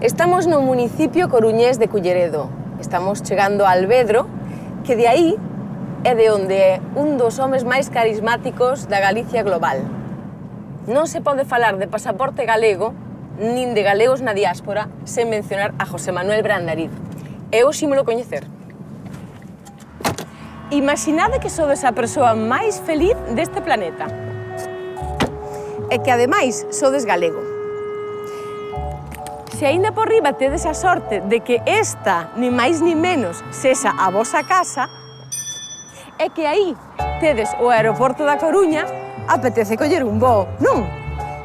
Estamos no municipio coruñés de Culleredo. Estamos chegando a Alvedro, que de aí é de onde é un dos homes máis carismáticos da Galicia global. Non se pode falar de pasaporte galego nin de galegos na diáspora sen mencionar a José Manuel Brandariz. E hoxe ímolo coñecer. Imaginade que sodes a persoa máis feliz deste planeta. E que, ademais, sodes galego. Se aínda por riba tedes a sorte de que esta, ni máis ni menos, sexa a vosa casa, é que aí tedes o aeroporto da Coruña, apetece coller un voo, non?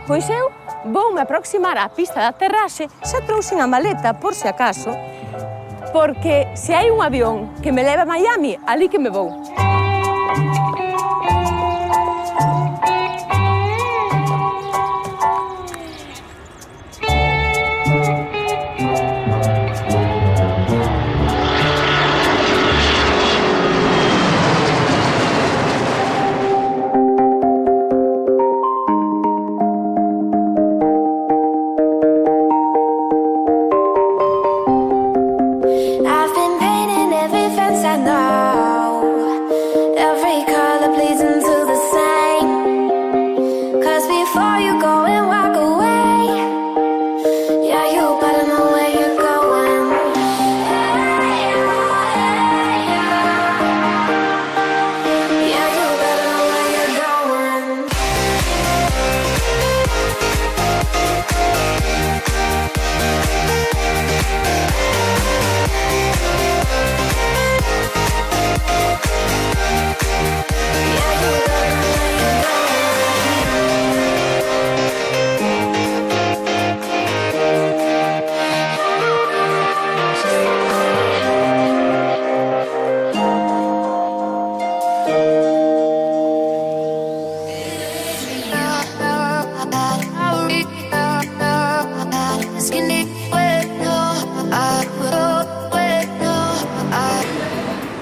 Pois eu voume aproximar á pista de aterraxe, xa trouxen a maleta, por se acaso, porque se hai un avión que me leva a Miami, ali que me vou.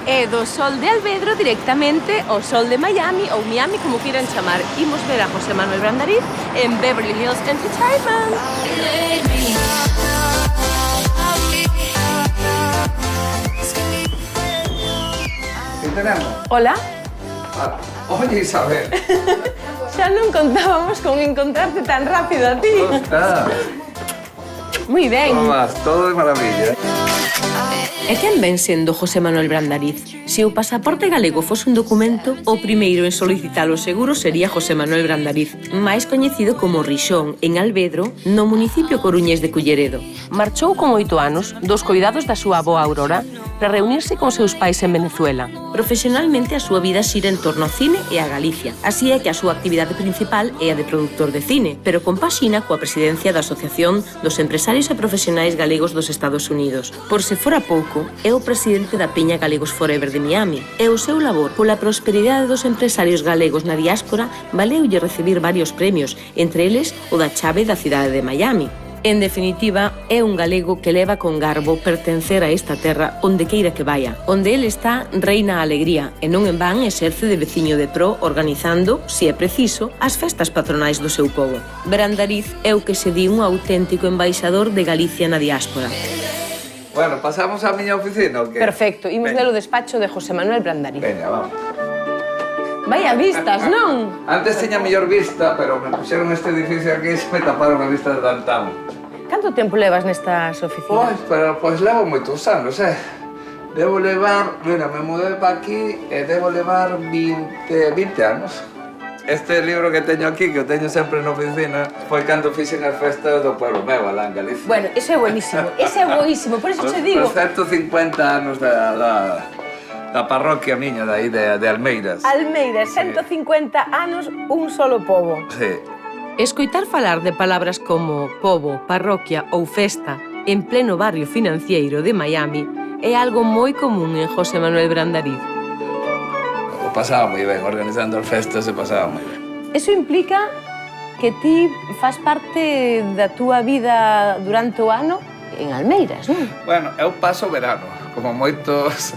E do sol de Alvedro directamente ao sol de Miami ou Miami, como queiran chamar. Imos ver a José Manuel Brandariz en Beverly Hills Entertainment. ¿Qué tenemos? Hola. Oye, Isabel. Xa non contábamos con encontrarte tan rápido a ti. ¿Cómo estás? Moi ben. ¿Cómo vas? Todo de maravilla. E quen ven sendo José Manuel Brandariz? Se o pasaporte galego fose un documento, o primeiro en solicitalo seguro sería José Manuel Brandariz, máis coñecido como Rixón, en Alvedro, no municipio coruñés de Culleredo. Marchou con 8 anos dos coidados da súa avoa Aurora para reunirse con seus pais en Venezuela. Profesionalmente, a súa vida xira en torno ao cine e a Galicia. Así é que a súa actividade principal é a de produtor de cine, pero compaxina coa presidencia da Asociación dos Empresarios e Profesionais Galegos dos Estados Unidos. Por se fora pouco, é o presidente da Peña Galegos Forever de Miami, e o seu labor pola prosperidade dos empresarios galegos na diáspora valeulle recibir varios premios, entre eles o da chave da cidade de Miami. En definitiva, é un galego que leva con garbo pertencer a esta terra onde queira que vaya. Onde el está, reina a alegría, e non en van exerce de veciño de pro organizando, se é preciso, as festas patronais do seu pobo. Brandariz é o que se di un auténtico embaixador de Galicia na diáspora. Bueno, pasamos a miña oficina, o que? Perfecto, imos ver o despacho de José Manuel Brandariz. Veña, vamos. Vaya vistas, non? Antes tiña mellor vista, pero me puxeron este edificio aquí e se me taparon a vista de downtown. Canto tempo levas nestas oficinas? Pois levo moitos anos, Debo levar, mira, me mudei para aquí e debo levar 20 anos. Este libro que teño aquí, que o teño sempre na oficina, foi cando fixen as festas do pueblo meu, alá en Galicia. Bueno, ese é buenísimo, por eso te digo. Os 150 anos da parroquia miña, de aí, de Almeiras. Almeiras, 150 anos, un solo pobo. Sí. Escoitar falar de palabras como pobo, parroquia ou festa en pleno barrio financiero de Miami é algo moi común en José Manuel Brandariz. O pasaba moi ben, organizando as festas se pasaba moi ben. Eso implica que ti faz parte da túa vida durante o ano en Almeiras, non? Bueno, eu paso verano. como moitos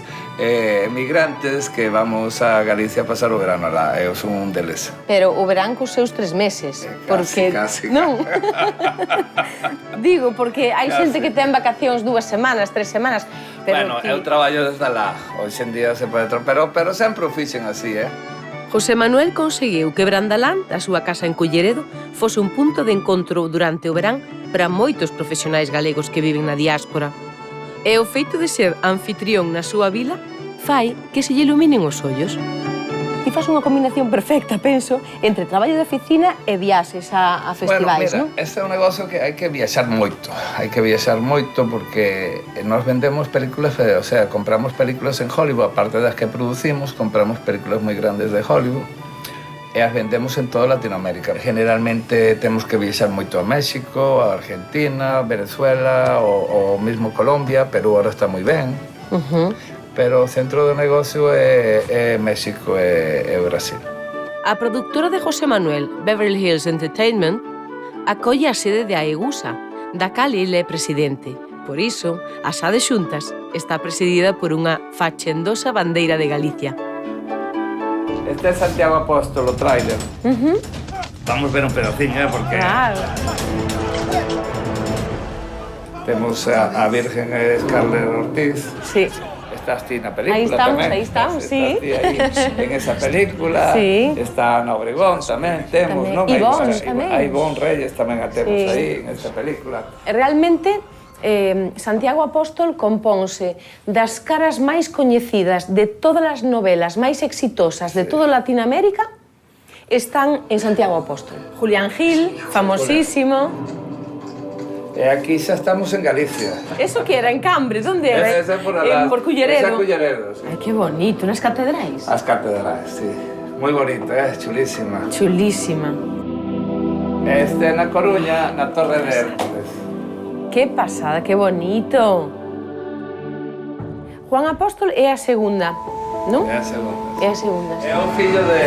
migrantes que vamos a Galicia a pasar o verano lá, eu son un deles. Pero o verán cos seus 3 meses. Casi. Non? Digo, porque hai xente que ten vacacións 2 semanas, 3 semanas, pero Bueno, eu traballo desde lá, hoxe en día se pode pero sempre o fixen así, José Manuel conseguiu que Brandaland, a súa casa en Culleredo, fose un punto de encontro durante o verán para moitos profesionais galegos que viven na diáspora. E o feito de ser anfitrión na súa vila fai que se lle iluminen os ollos. Ti fas unha combinación perfecta, penso, entre traballo de oficina e viaxes a festivais, non? Bueno, mira, este é un negocio que hai que viaxar moito. Hai que viaxar moito porque nós vendemos películas, o sea, compramos películas en Hollywood, aparte das que producimos, compramos películas moi grandes de Hollywood e as vendemos en toda Latinoamérica. Generalmente temos que viaxar moito a México, a Argentina, Venezuela, o mismo Colombia, Perú ahora está moi ben. Pero o centro do negocio é México e Brasil. A produtora de José Manuel, Beverly Hills Entertainment, acolle a sede de Aegusa, da cal ele é presidente. Por iso, a Sade Xuntas está presidida por unha fachendosa bandeira de Galicia. Este é Santiago Apóstol, o tráiler. Vamos ver un pedacinho, porque... Claro. Temos a Virgen Scarlett Ortiz. Sí. Estás ti na película tamén. Aí estamos, sí. Estás ti aí en esa película. Sí. Está Ana Obregón tamén, temos, non? Ivón tamén. A Ivón Reyes tamén a temos aí en esta película. Realmente, Santiago Apóstol compónse das caras máis coñecidas de todas as novelas máis exitosas de toda Latinoamérica están en Santiago Apóstol. Julián Gil, famosísimo. E aquí xa estamos en Galicia. Eso que era, en Cambre? Donde era? Esa por Culleredo. Esa Culleredo, sí. Ai, que bonito, nas catedrais. As catedrais, sí. Moi bonito, chulísima. Chulísima. Este na Coruña, na Torre de Hércules. Que pasada, que bonito. Juan Apóstol é a segunda, non? É a segunda. É a segunda. É o fillo de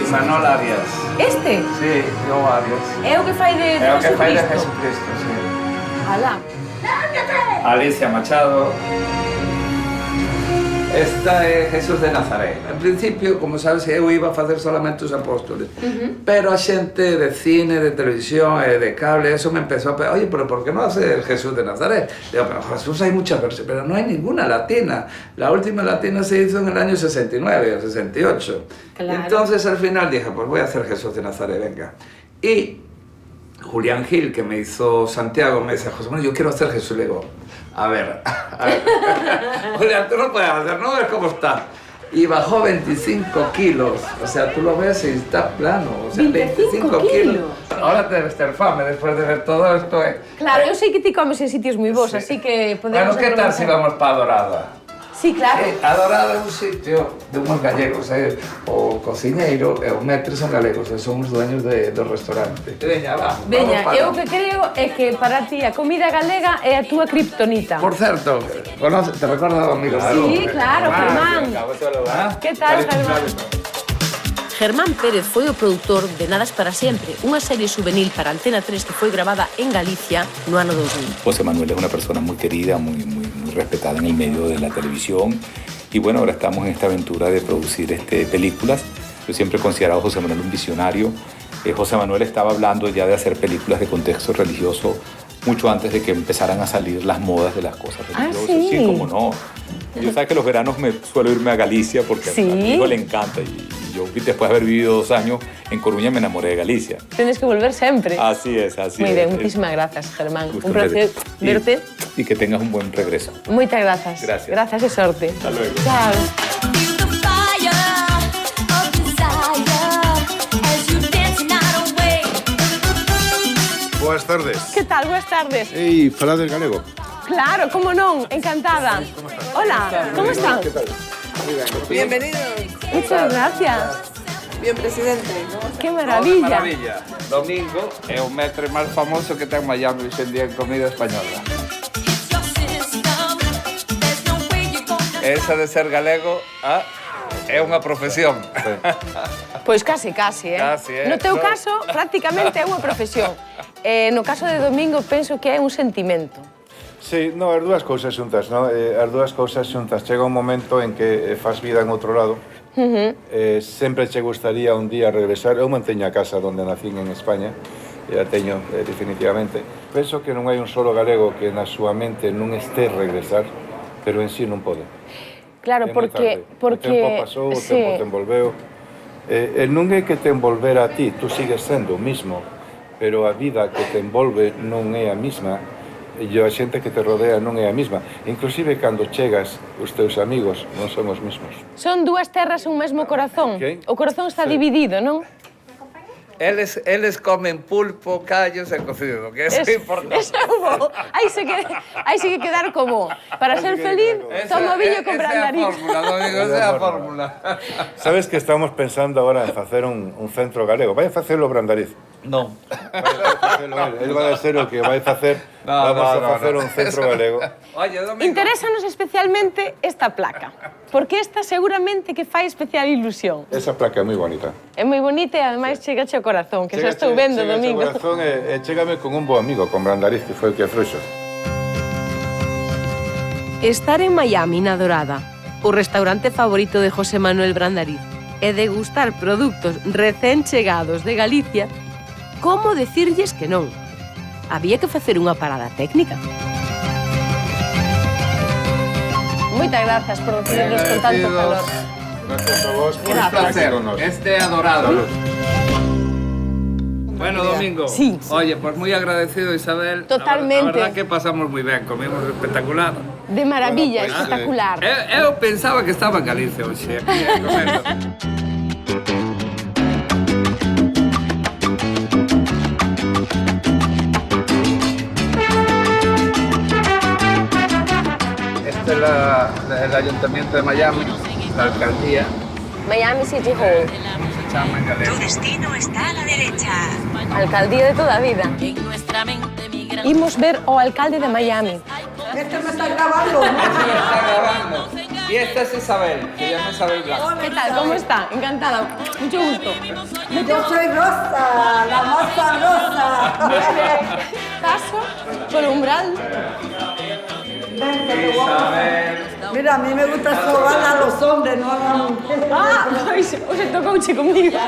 Imanol Arias. Este? Sí, Joe Arias. É o que fai de Jesucristo. É o que fai de Jesucristo, sí. Alá. Alicia Machado. Esta é Jesús de Nazaret. En principio, como sabes, eu iba a facer solamente os apóstoles. Pero a xente de cine, de televisión e de cable, eso me empezó a pedir, oye, pero ¿por qué no hace el Jesús de Nazaret? Digo, pero Jesús hay muchas versiones, pero no hay ninguna latina. La última latina se hizo en el año 69 o 68. Claro. Entonces, al final dije, pues voy a hacer Jesús de Nazaret, venga. Y Julián Gil, que me hizo Santiago, me dice, José Manuel, yo quiero hacer Jesús. Le digo, a ver. Julián, tú no puedes hacer, no ves cómo está. Y bajó 25 kilos, o sea, tú lo ves y está plano, o sea, 25 kilos. Ahora te debes ter fame después de ver todo esto. Claro, eu sei que ti comes en sitios moi bons, así que podemos... Bueno, ¿qué tal si vamos para Dorada? Sí, claro. A Dorada é un sitio de unos gallegos, o cociñeiro e o metre son galegos, son os dueños do restaurante. Veña, va. Veña, eu o que creo é que para ti a comida galega é a túa kriptonita. Por certo, te recordas do amigo? Sí, claro, Germán. Que tal, Germán? Germán Pérez foi o produtor de Nadas para Siempre, unha serie juvenil para Antena 3 que foi grabada en Galicia no ano 2000. José Manuel es una persona muy querida, muy respetada en el medio de la televisión y bueno, ahora estamos en esta aventura de producir películas. Yo siempre he considerado a José Manuel un visionario. José Manuel estaba hablando ya de hacer películas de contexto religioso mucho antes de que empezaran a salir las modas de las cosas religiosas. ¿Ah, sí? Sí, cómo no. Yo sabes que los veranos me suelo irme a Galicia porque a mi hijo le encanta y yo después de haber vivido 2 años en Coruña me enamoré de Galicia. Tienes que volver siempre. Así es, así es. Muy bien, muchísimas gracias, Germán. Un placer verte. Y que tengas un buen regreso. Muchas gracias. Gracias. Gracias y suerte. Hasta luego. Chao. Boas tardes. Que tal? Boas tardes. Ei, falades galego? Claro, como non, encantada. Hola, ¿cómo están? ¿Qué tal? Bienvenidos. Muchas gracias. Bien, presidente. Qué maravilla. Maravilla. Domingo é o metre máis famoso que ten Miami hoxe en día en comida española. Esa de ser galego é unha profesión. Pois casi, eh? Casi, No teu caso, prácticamente é unha profesión. No caso de Domingo, penso que é un sentimento. Sí, no, as dúas cousas xuntas, no? As dúas cousas xuntas. Chega un momento en que fas vida en outro lado. Sempre che gustaría un día regresar. Eu manteño a casa onde nacín en España, e a teño definitivamente. Penso que non hai un solo galego que na súa mente non este regresar, pero en sí non pode. Claro, porque... O tempo pasou, o tempo te envolveu. Non é que te envolvera a ti, tú sigues sendo o mismo, pero a vida que te envolve non é a mesma, e a xente que te rodea non é a mesma. Inclusive, cando chegas, os teus amigos non son os mesmos. Son dúas terras un mesmo corazón. Okay. O corazón está Sí. dividido, non? Eles comen pulpo, callos e cocido, que é importante. Eso é bo. Aí se que quedar como para ser feliz, toma viño con Brandariz. Esa é a fórmula, Domingo, esa é a fórmula. Sabes que estamos pensando agora en facer un centro galego. Vai a facelo Brandariz. Non. Ele vai a ser o que vai facer. Vamos a facer un centro galego. Oye, Domingo. Interésanos especialmente esta placa, porque esta seguramente que fai especial ilusión. Esa placa é moi bonita. É moi bonita e ademais chegache ao corazón, que xa estou vendo, Domingo. Chega corazón e chégame con un bo amigo, con Brandariz, que foi o que afrouxo. Estar en Miami, na Dorada, o restaurante favorito de José Manuel Brandariz, e degustar produtos recén chegados de Galicia, como decirlles que non? Había que facer unha parada técnica. Moitas grazas por recibirnos con tanto calor. Gracias a vos por Un estar aquí placer. con nos. Este adorado. Bueno, Domingo. Sí. Oye, pues muy agradecido, Isabel. Totalmente. La verdad que pasamos muy bien, comimos espectacular. De maravilla, Bueno, pues, espectacular. Eu pensaba que estaba en Galicia hoxe, aquí, comendo. Este es el Ayuntamiento de Miami, la alcaldía. Miami City Hall, Se llama en galego. Tu destino está a la derecha. alcaldía de toda a vida. Imos ver o alcalde de Miami. Este me está grabando. Eso me está grabando. Y esta es Isabel, se llama Isabel Blanco. ¿Qué tal? ¿Cómo está? Encantada. Mucho gusto. Yo soy Rosa, la más sabrosa. Paso por umbral. Ven, que te voy a- Isabel. Mira, a mí me gusta sobar a los hombres, no a las mujeres. Ah, hoxe tocouche comigo.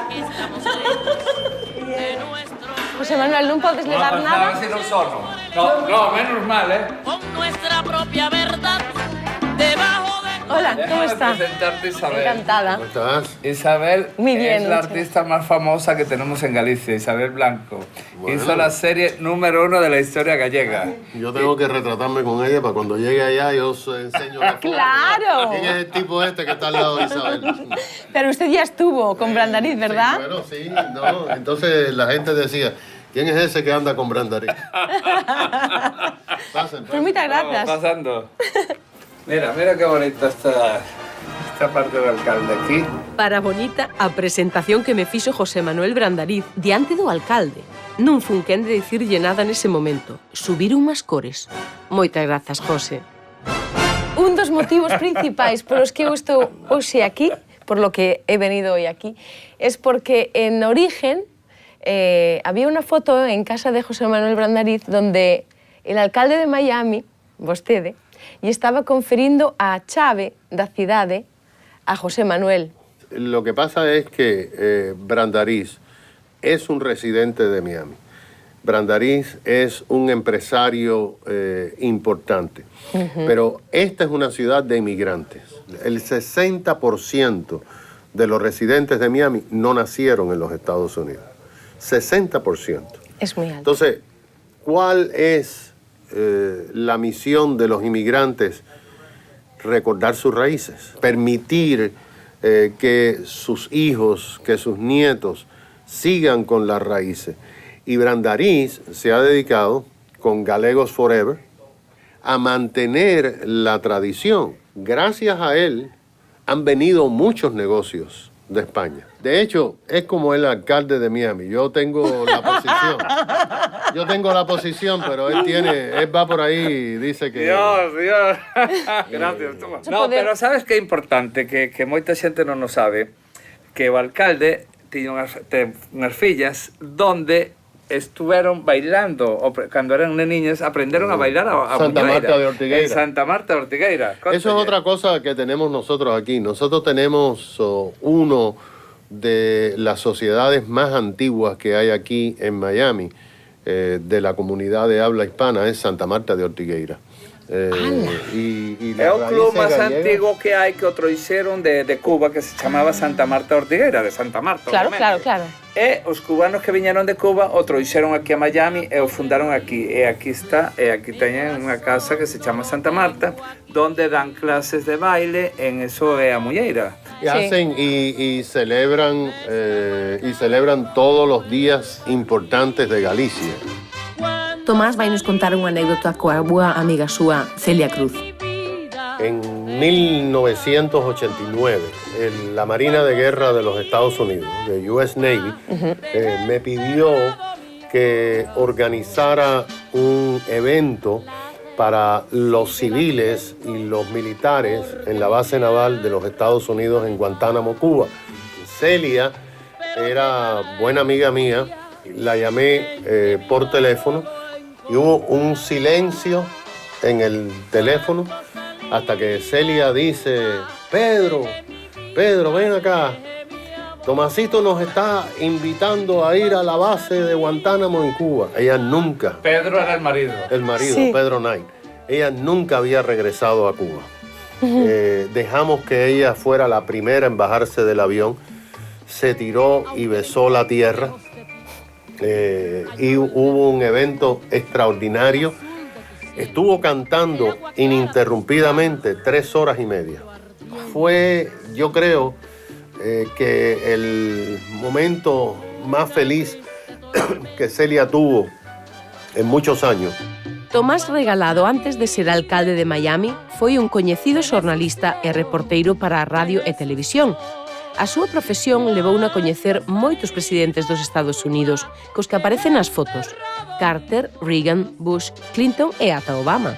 José Manuel, non podes levar No, nada? así no sono. No, menos mal, ¿eh? Con nuestra propia verdad debajo de... Hola, ¿cómo Déjame está? presentarte, Isabel. Encantada. ¿Estás? Isabel Muy bien, es la muchas artista más famosa que tenemos en Galicia, Isabel Blanco. Hizo la serie número 1 de la historia gallega. Yo tengo que retratarme con ella para cuando llegue allá yo os enseño la foto. ¡Claro! ¿Quién es el tipo este que está al lado de Isabel? Pero usted ya estuvo con Brandariz, ¿verdad? Bueno, sí, no. Entonces la gente decía, ¿quién es ese que anda con Brandariz? Pasen, Pues muchas Vamos gracias. pasando. Mira qué bonita esta parte del alcalde aquí. Para bonita a presentación que me fixo José Manuel Brandariz diante do alcalde. Non fun quen de dicirlle nada nese momento. Subiron unhas cores. Moitas grazas, José. Un dos motivos principais polos que eu estou hoxe aquí, por lo que he venido hoy aquí, es porque en origen había una foto en casa de José Manuel Brandariz donde el alcalde de Miami, vostede, e estaba conferindo a chave da cidade a José Manuel. Lo que pasa es que Brandariz es un residente de Miami. Brandariz es un empresario importante, pero esta es una ciudad de inmigrantes. El 60% de los residentes de Miami no nacieron en los Estados Unidos. 60%. Es muy alto. Entonces, ¿cuál es la misión de los inmigrantes? Recordar sus raíces, permitir que sus hijos, que sus nietos sigan con las raíces. Y Brandariz se ha dedicado, con Galegos Forever, a mantener la tradición. Gracias a él han venido muchos negocios de España. De hecho, es como el alcalde de Miami. Yo tengo la posición. Yo tengo la posición, pero él va por ahí y dice que... Dios. Gracias, toma. No, pero sabes que é importante, que moita xente non o sabe, que o alcalde tiña unhas fillas donde estuvieron bailando, cuando eran niñas, aprendieron a bailar a Santa Muñeira, Marta de Ortigueira. en Santa Marta de Ortigueira. Eso es otra cosa que tenemos nosotros aquí. Nosotros tenemos uno de las sociedades más antiguas que hay aquí en Miami, de la comunidad de habla hispana, es Santa Marta de Ortigueira. Y es un club más antiguo que hay, que otro hicieron de Cuba, que se llamaba Santa Marta Ortigueira, de Santa Marta. Claro, obviamente. claro. Los cubanos que vinieron de Cuba, otro hicieron aquí a Miami y fundaron aquí. Aquí está, aquí tienen una casa que se llama Santa Marta, donde dan clases de baile, en eso a Muñeira. Y hacen y celebran todos los días importantes de Galicia. Tomás vai nos contar unha anécdota coa boa amiga súa, Celia Cruz. En 1989, la Marina de Guerra de los Estados Unidos, de US Navy, me pidió que organizara un evento para los civiles y los militares en la base naval de los Estados Unidos en Guantánamo, Cuba. Celia era buena amiga mía, la llamé por teléfono y hubo un silencio en el teléfono hasta que Celia dice: Pedro, ven acá. Tomasito nos está invitando a ir a la base de Guantánamo en Cuba. Ella nunca... Pedro era el marido. El marido, Sí. Pedro Knight. Ella nunca había regresado a Cuba. Dejamos que ella fuera la primera en bajarse del avión. Se tiró y besó la tierra. Y hubo un evento extraordinario. Estuvo cantando ininterrumpidamente 3 horas y media. Fue, yo creo, que el momento más feliz que Celia tuvo en muchos años. Tomás Regalado, antes de ser alcalde de Miami, foi un coñecido xornalista e reporteiro para a radio e televisión. A súa profesión levouno a coñecer moitos presidentes dos Estados Unidos, cos que aparecen nas fotos: Carter, Reagan, Bush, Clinton e ata Obama.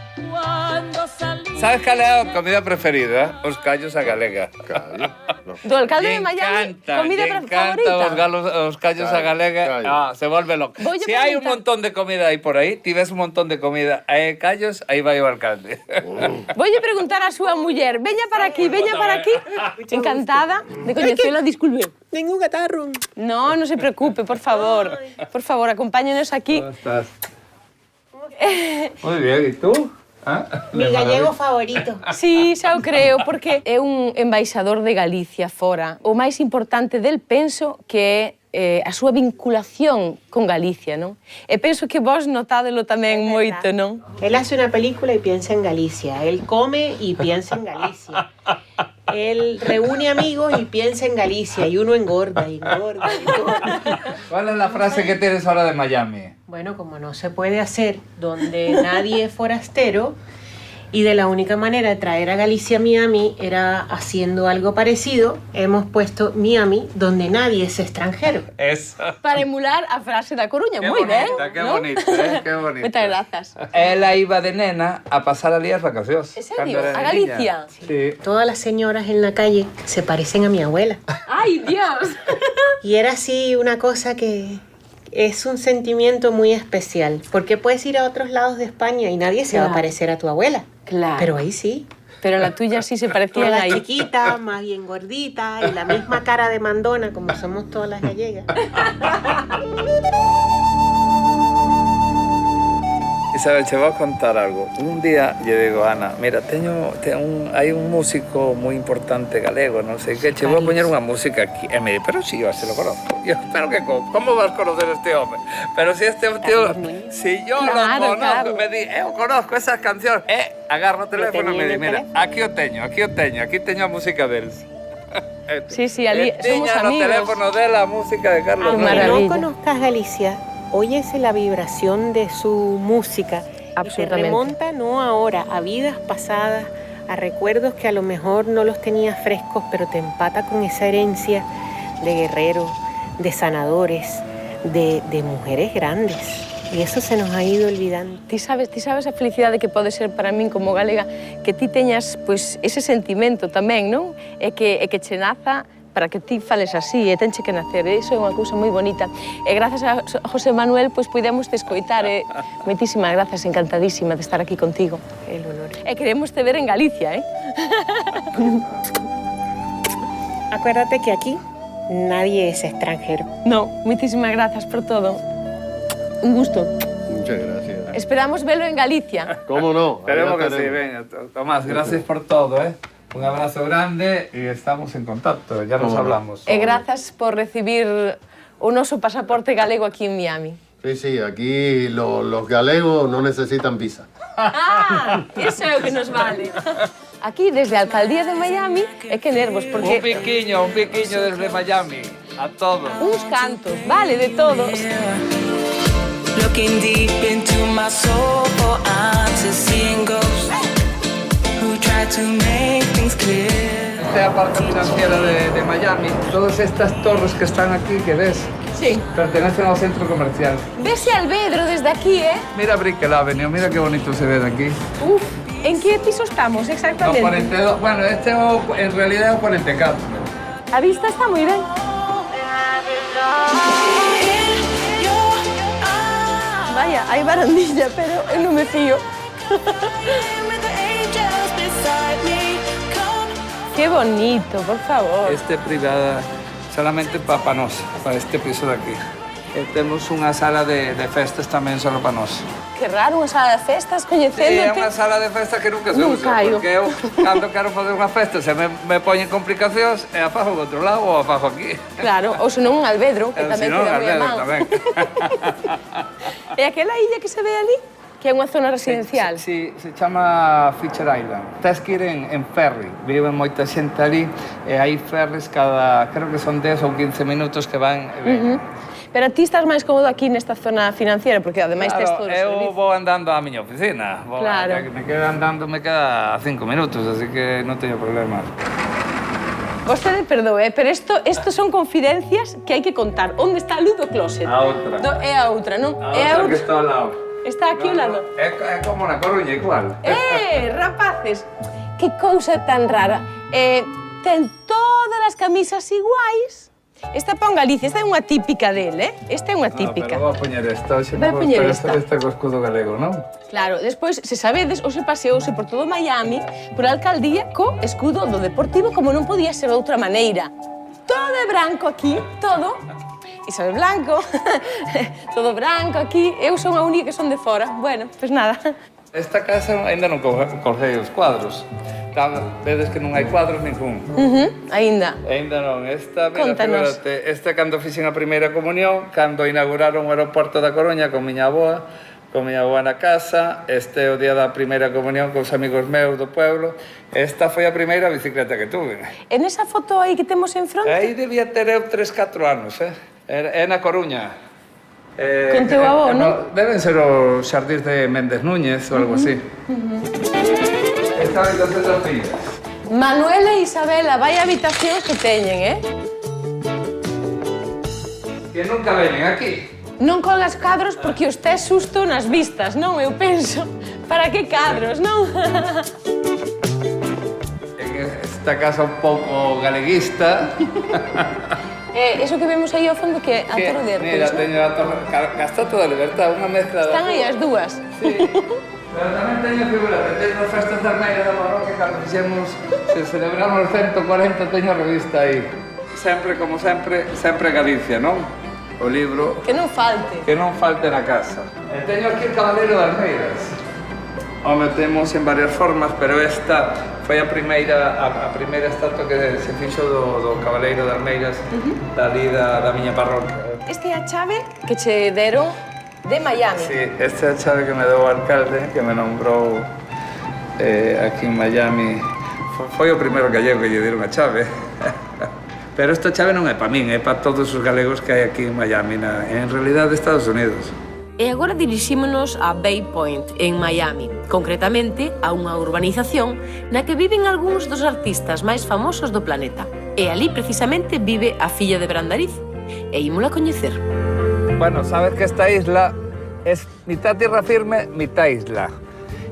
¿Sabes cuál es la comida preferida? Os callos a galega. Do alcalde de Miami, comida favorita. Los callos a galega. Se vuelve loco. Voy a Si hay un preguntar. montón de comida ahí por ahí, ves un montón de comida, callos, ahí va o alcalde. Voy a preguntar a súa muller, veña para aquí. Encantada de coñecela, disculpe. Tengo un catarro. No se preocupe, por favor. Por favor, acompáñenos aquí. ¿Cómo estás? Muy bien, ¿y tú? Mi gallego favorito. Sí, xa o creo, porque é un embaixador de Galicia fora. O máis importante del penso que é a súa vinculación con Galicia, non? E penso que vos notádelo tamén moito, non? Él hace una película y piensa en Galicia. Él come y piensa en Galicia. Él reúne amigos y piensa en Galicia. Y uno engorda. ¿Cuál es la frase que tienes ahora de Miami? Bueno, como no se puede hacer donde nadie es forastero, y de la única manera de traer a Galicia a Miami era haciendo algo parecido, hemos puesto Miami donde nadie es extranjero. Eso. Para emular a frase da Coruña. Moi ben, Qué non? bonito, qué bonito. Moitas grazas. Ela iba de nena a pasar ali as vacacións. En serio? Cando era A niña. Galicia? Sí. Todas las señoras en la calle se parecen a mi abuela. Ai, Dios. Y era así una cosa que es un sentimiento muy especial, porque puedes ir a otros lados de España y nadie se va a parecer a tu abuela. Claro. Pero ahí sí. Pero la tuya sí se parecía Todas ahí. chiquitas, más bien gorditas, y la misma cara de mandona como somos todas las gallegas. Isabel, te voy a contar algo. Un día yo digo, Ana, mira, hay un músico muy importante galego, no sé qué, te voy a poner una música aquí. Él me dice, pero si yo se lo conozco. Yo, pero que, ¿cómo vas a conocer a este hombre? Pero si este tío, si yo Claro, lo conozco, claro. me dice, yo conozco esas canciones. Agarro el teléfono y me dice, mira, aquí tengo a música de él. Sí, ali somos Tiña no amigos. teléfono de la música de Carlos Qué Núñez. Aunque maravilla. no conozcas Galicia, oyes la vibración de su música. Y te Absolutamente. remonta no ahora, a vidas pasadas, a recuerdos que a lo mejor no los tenías frescos, pero te empata con esa herencia de guerreros, de sanadores, de mujeres grandes. Y eso se nos ha ido olvidando. Ti sabes a felicidade que pode ser para min como galega que ti teñas pois ese sentimento tamén, non? E que che naza para que ti fales así, e tenche que nacer, iso é unha cousa moi bonita. E grazas a José Manuel, pois puidemos te escoitar, moitísimas grazas, encantadísima de estar aquí contigo. El honor. E queremos te ver en Galicia, Acuérdate que aquí nadie es extranjero. No, moitísimas grazas por todo. Un gusto. Muchas gracias. Esperamos verlo en Galicia. ¿Cómo no? Esperemos Allá que sí, estaremos. venga. Tomás, gracias por todo, ¿eh? Un abrazo grande y estamos en contacto, ya nos hablamos. E grazas por recibir o noso pasaporte galego aquí en Miami. Sí, aquí los galegos no necesitan visa. Ah, eso é o que nos vale. Aquí, desde a Alcaldía de Miami, é que nervos, porque... Un piquiño desde Miami, a todos. Uns cantos, vale, de todos. Looking deep into my soul for answers, seeing ghosts who try to make things clear. Esta es la parte financiera de Miami. Todas estas torres que están aquí, que ves, Sí. pertenecen al centro comercial. Vese Albedro desde aquí, Mira Brickell Avenue, mira qué bonito se ve de aquí. Uf, en que piso estamos exactamente? No, 42, bueno, este en realidad es 44. A vista está moi ben. Vaya, hai barandilla, pero eu non me fío. Qué bonito, por favor. Este privada solamente para nós, para este piso de aquí. Temos unha sala de festas tamén solo para nós. Que raro, unha sala de festas, Sí, é coñecéndote. unha sala de festa que nunca se Nunca usa, hai. porque eu, cando quero fazer unha festa, se me poñen complicacións, e a fajo do outro lado ou a fajo aquí. Claro, ou senón un Albedro, que tamén Senón, queda moi a Albedro man. tamén. E aquela illa que se ve ali, que é unha zona residencial. Sí, se chama Fisher Island. Tens que ir en ferry, viven moita xente ali, e hai ferries cada, creo que son 10 ou 15 minutos que van e ven. Pero ti estás máis cómodo aquí nesta zona financiera, porque ademais tes todo o eu servicio. vou andando á miña oficina. Claro. Me queda andando, me queda 5 minutos, así que non teño problema. Vostede perdoe, pero isto son confidencias que hai que contar. Onde está a luz do closet? A outra. É a outra, non? É A outra que está ao lado. Está aquí ao lado. É como na Coruña, igual. Rapaces, que cousa tan rara. Ten todas as camisas iguais. Esta pa un Galicia, esta é unha típica del, Esta é unha típica. Pero vou poñer esta, xe Vai non vou poñer esperar esta. esta co escudo galego, non? Claro, despois, se sabedes, hoxe paseouse por todo Miami, por a alcaldía, co escudo do Deportivo, como non podía ser de outra maneira. Todo de branco aquí, todo. Isabel Blanco, todo branco aquí. Eu son a única que son de fora. Bueno, pois nada. Esta casa ainda non colgei os cuadros. Vedes que non hai cuadros ningún. Aínda. Ainda non. Esta, mira, Contanos. figúrate, esta cando fixen a primeira comunión, cando inauguraron o aeroporto da Coruña con miña avoa na casa. Este é o día da primeira comunión cos amigos meus do pueblo. Esta foi a primeira bicicleta que tuve. En esa foto aí que temos en fronte? Aí debía ter eu 3-4 anos, É na Coruña. Con teu avó, non? Deben ser os xardíns de Méndez Núñez ou algo así. Esta habitación das fillas. Manuel e Isabela, vai habitacións que teñen, Que nunca veñen aquí. Non colgas cadros porque os tes susto nas vistas, non? Eu penso, para que cadros, non? En esta casa un pouco galeguista. Eso que vemos aí ao fondo que é a Torre de Mira, Hércules, non? teño a Torre... Estatua da Libertad, unha mezcla Están aí as dúas. Sí. Pero tamén teño figura, teño as festas de Armeira da parroquia, cando fixemos, se celebramos os 140, teño a revista aí. Sempre, como sempre, sempre Galicia, non? O libro Que non falte. que non falte na casa. E teño aquí o Cabaleiro de Armeiras. O metemos en varias formas, pero esta foi a primeira estatua que se fixo do Cabaleiro de Armeiras dali da miña parroquia. Este é a chave que che deron de Miami. Sí, esta é a chave que me deu o alcalde, que me nombrou aquí en Miami. Foi o primeiro gallego que lle deron a chave. Pero esta chave non é para min, é para todos os galegos que hai aquí en Miami, en realidad de Estados Unidos. E agora dirixímonos a Bay Point, en Miami, concretamente a unha urbanización na que viven algúns dos artistas máis famosos do planeta. E ali, precisamente, vive a filla de Brandariz. E ímola coñecer. Bueno, sabes que esta isla es mitad tierra firme, mitad isla.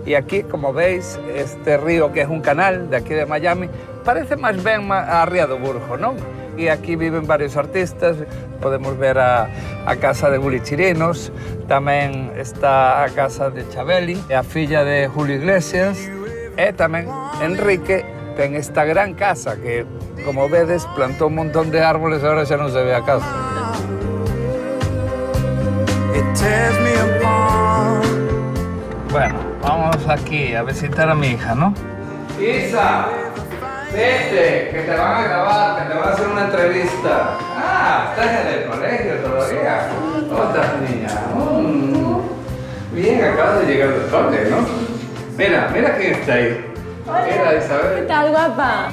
Y aquí, como veis, este río que es un canal de aquí de Miami, parece máis ben a Ría do Burgo, non? E aquí viven varios artistas, podemos ver a casa de Guli Chirinos, tamén está a casa de Chabeli, e a filla de Julio Iglesias, e tamén Enrique ten esta gran casa que, como vedes, plantou un montón de árboles e agora xa non se ve a casa. Bueno, vamos aquí a visitar a mi hija, ¿no? Isa, vete, que te van a grabar, que te van a hacer una entrevista. Ah, estás en el colegio todavía. ¿Cómo estás, niña? Bien, acabas de llegar del cole, ¿no? Mira, mira quién está ahí. Mira, Isabel. ¿Qué tal, guapa?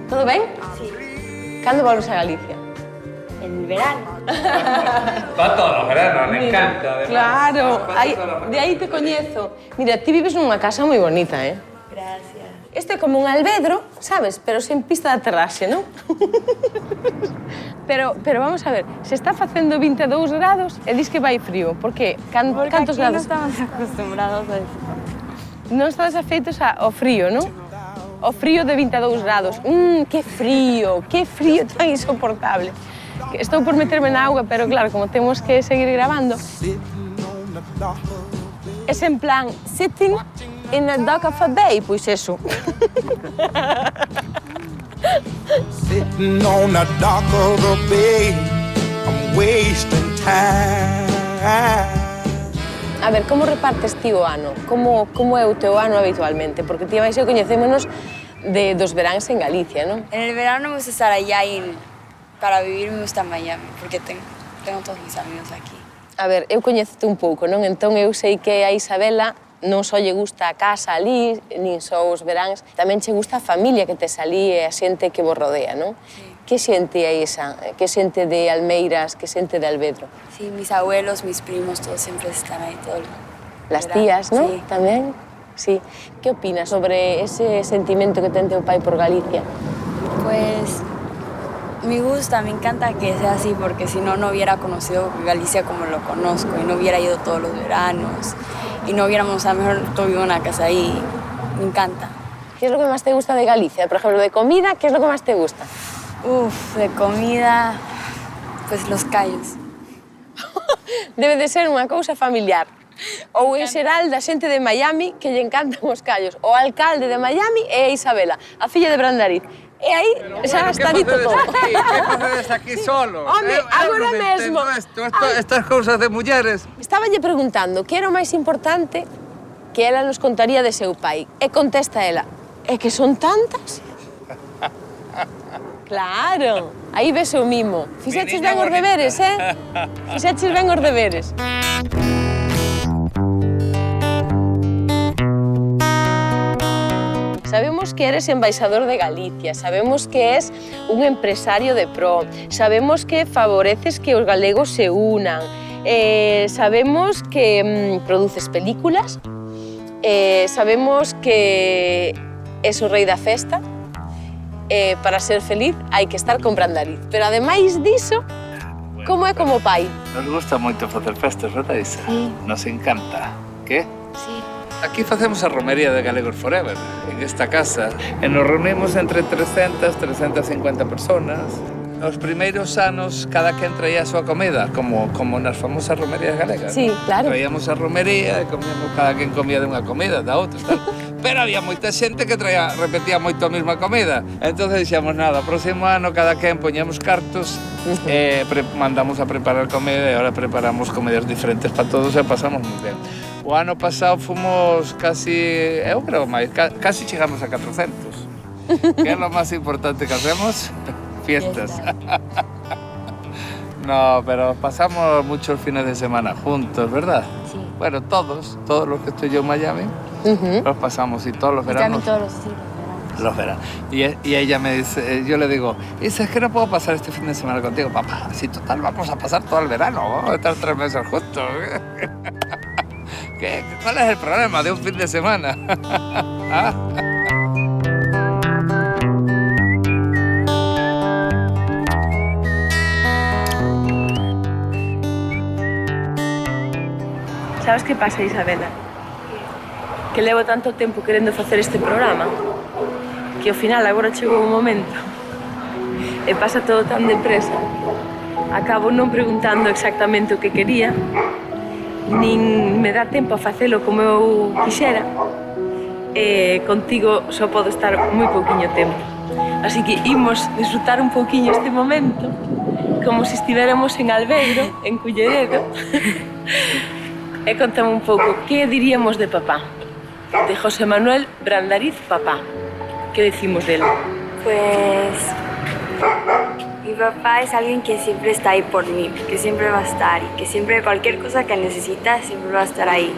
¿Todo bien? Sí. ¿Cuándo volves a Galicia? En verano. Va todos los veranos, me encanta. Además. Claro, de aí te coñezo. Mira, ti vives nunha casa moi bonita, eh? Gracias. Este é como un albedro, sabes? Pero sen pista de aterraxe, non? pero vamos a ver, se está facendo 22 grados e dis que vai frío, por que? Cantos grados? Porque aquí non estamos acostumbrados a eso. Non estás afeitos ao frío, non? O frío de 22 grados. Que frío tan insoportable. Estou por meterme na auga, pero claro, como temos que seguir grabando. Es en plan, sitting in a dock of a bay, pois eso. Sitting on the dock of a bay, I'm wasting time. A ver, como repartes ti o ano? Como é o teu ano habitualmente? Porque ti vais e coñecémonos dos veráns en Galicia, non? En el verano me gusta estar allá y para vivir me gusta Miami, porque tengo todos mis amigos aquí. A ver, eu coñezo-te un pouco, non? Entón eu sei que a Isabela non só lle gusta a casa ali, nin só os veráns, tamén che gusta a familia que tes ali e a xente que vos rodea, non? Sí. Que xente é esa? Que xente de Almeiras, que xente de Albedro? Sí, mis abuelos, mis primos, todos siempre están ahí todo el Las verano. tías, non? Sí. Tamén? Sí. Que opinas sobre ese sentimento que ten teu pai por Galicia? Pues me gusta, me encanta que sea así, porque si no, no hubiera conocido Galicia como lo conozco y no hubiera ido todos los veranos y no hubiéramos a lo mejor tuvido una casa ahí. Me encanta. ¿Qué es lo que más te gusta de Galicia? Por ejemplo, de comida, ¿qué es lo que más te gusta? De comida, pues los callos. Debe de ser unha cousa familiar. Ou en xeral da xente de Miami que lle encantan os callos. O alcalde de Miami é Isabela, a filla de Brandariz. E aí xa está dito todo. ¿Qué facedes aquí solo? Home, agora mesmo. Estas cousas de mulleres. Estaballe preguntando que era o máis importante que ela nos contaría de seu pai. E contesta ela, é que son tantas? Claro, aí ves o mimo. Fixeches ben os deberes, Fixeches ben os deberes. Sabemos que eres embaixador de Galicia, sabemos que es un empresario de pro, sabemos que favoreces que os galegos se unan, sabemos que produces películas, sabemos que es o rei da festa, para ser feliz hai que estar con Brandariz. Pero ademais diso, como é como pai? Nos gusta moito facer festas, verdad, Isa? Sí. Nos encanta. Que? Sí. Aquí facemos a romería de Galegos Forever, en esta casa. E nos reunimos entre 300, 350 personas. Os primeiros anos, cada quen traía a súa comida, como nas famosas romerías galegas. Sí, claro. Traíamos a romería e comíamos, cada quen comía de unha comida, da outra, tal. Pero había moita xente que repetía moito a mesma comida. Entón dixemos, nada, o próximo ano cada quen poñamos cartos e mandamos a preparar comida e ahora preparamos comidas diferentes para todos e pasamos moi ben. O ano pasado fomos casi, eu creo máis, casi chegamos a 400. Que é o máis importante que hacemos? Fiestas. No, pero pasamos muchos fines de semana juntos, ¿verdad? Sí. Bueno, todos los que estoy yo en Miami, los pasamos y todos los veranos. Y también todos los veranos. Y ella me dice, yo le digo, Isa, es que no puedo pasar este fin de semana contigo, papá. Si total vamos a pasar todo el verano, vamos a estar 3 meses juntos. ¿Cuál es el problema de un fin de semana? ¿Ah? Sabes que pasa, Isabela? Que levo tanto tempo querendo facer este programa que ao final agora chegou o momento. e pasa todo tan depresa. Acabo non preguntando exactamente o que quería, nin me dá tempo a facelo como eu quixera, e contigo só podo estar moi pouquiño tempo. Así que imos disfrutar un pouquiño este momento, como se estiveramos en Albeiro, en Culleredo, e contame un pouco, que diríamos de papá? De José Manuel Brandariz, papá. ¿Qué decimos de él? Pues mi papá es alguien que siempre está ahí por mí, que siempre va a estar y que siempre cualquier cosa que necesita siempre va a estar ahí.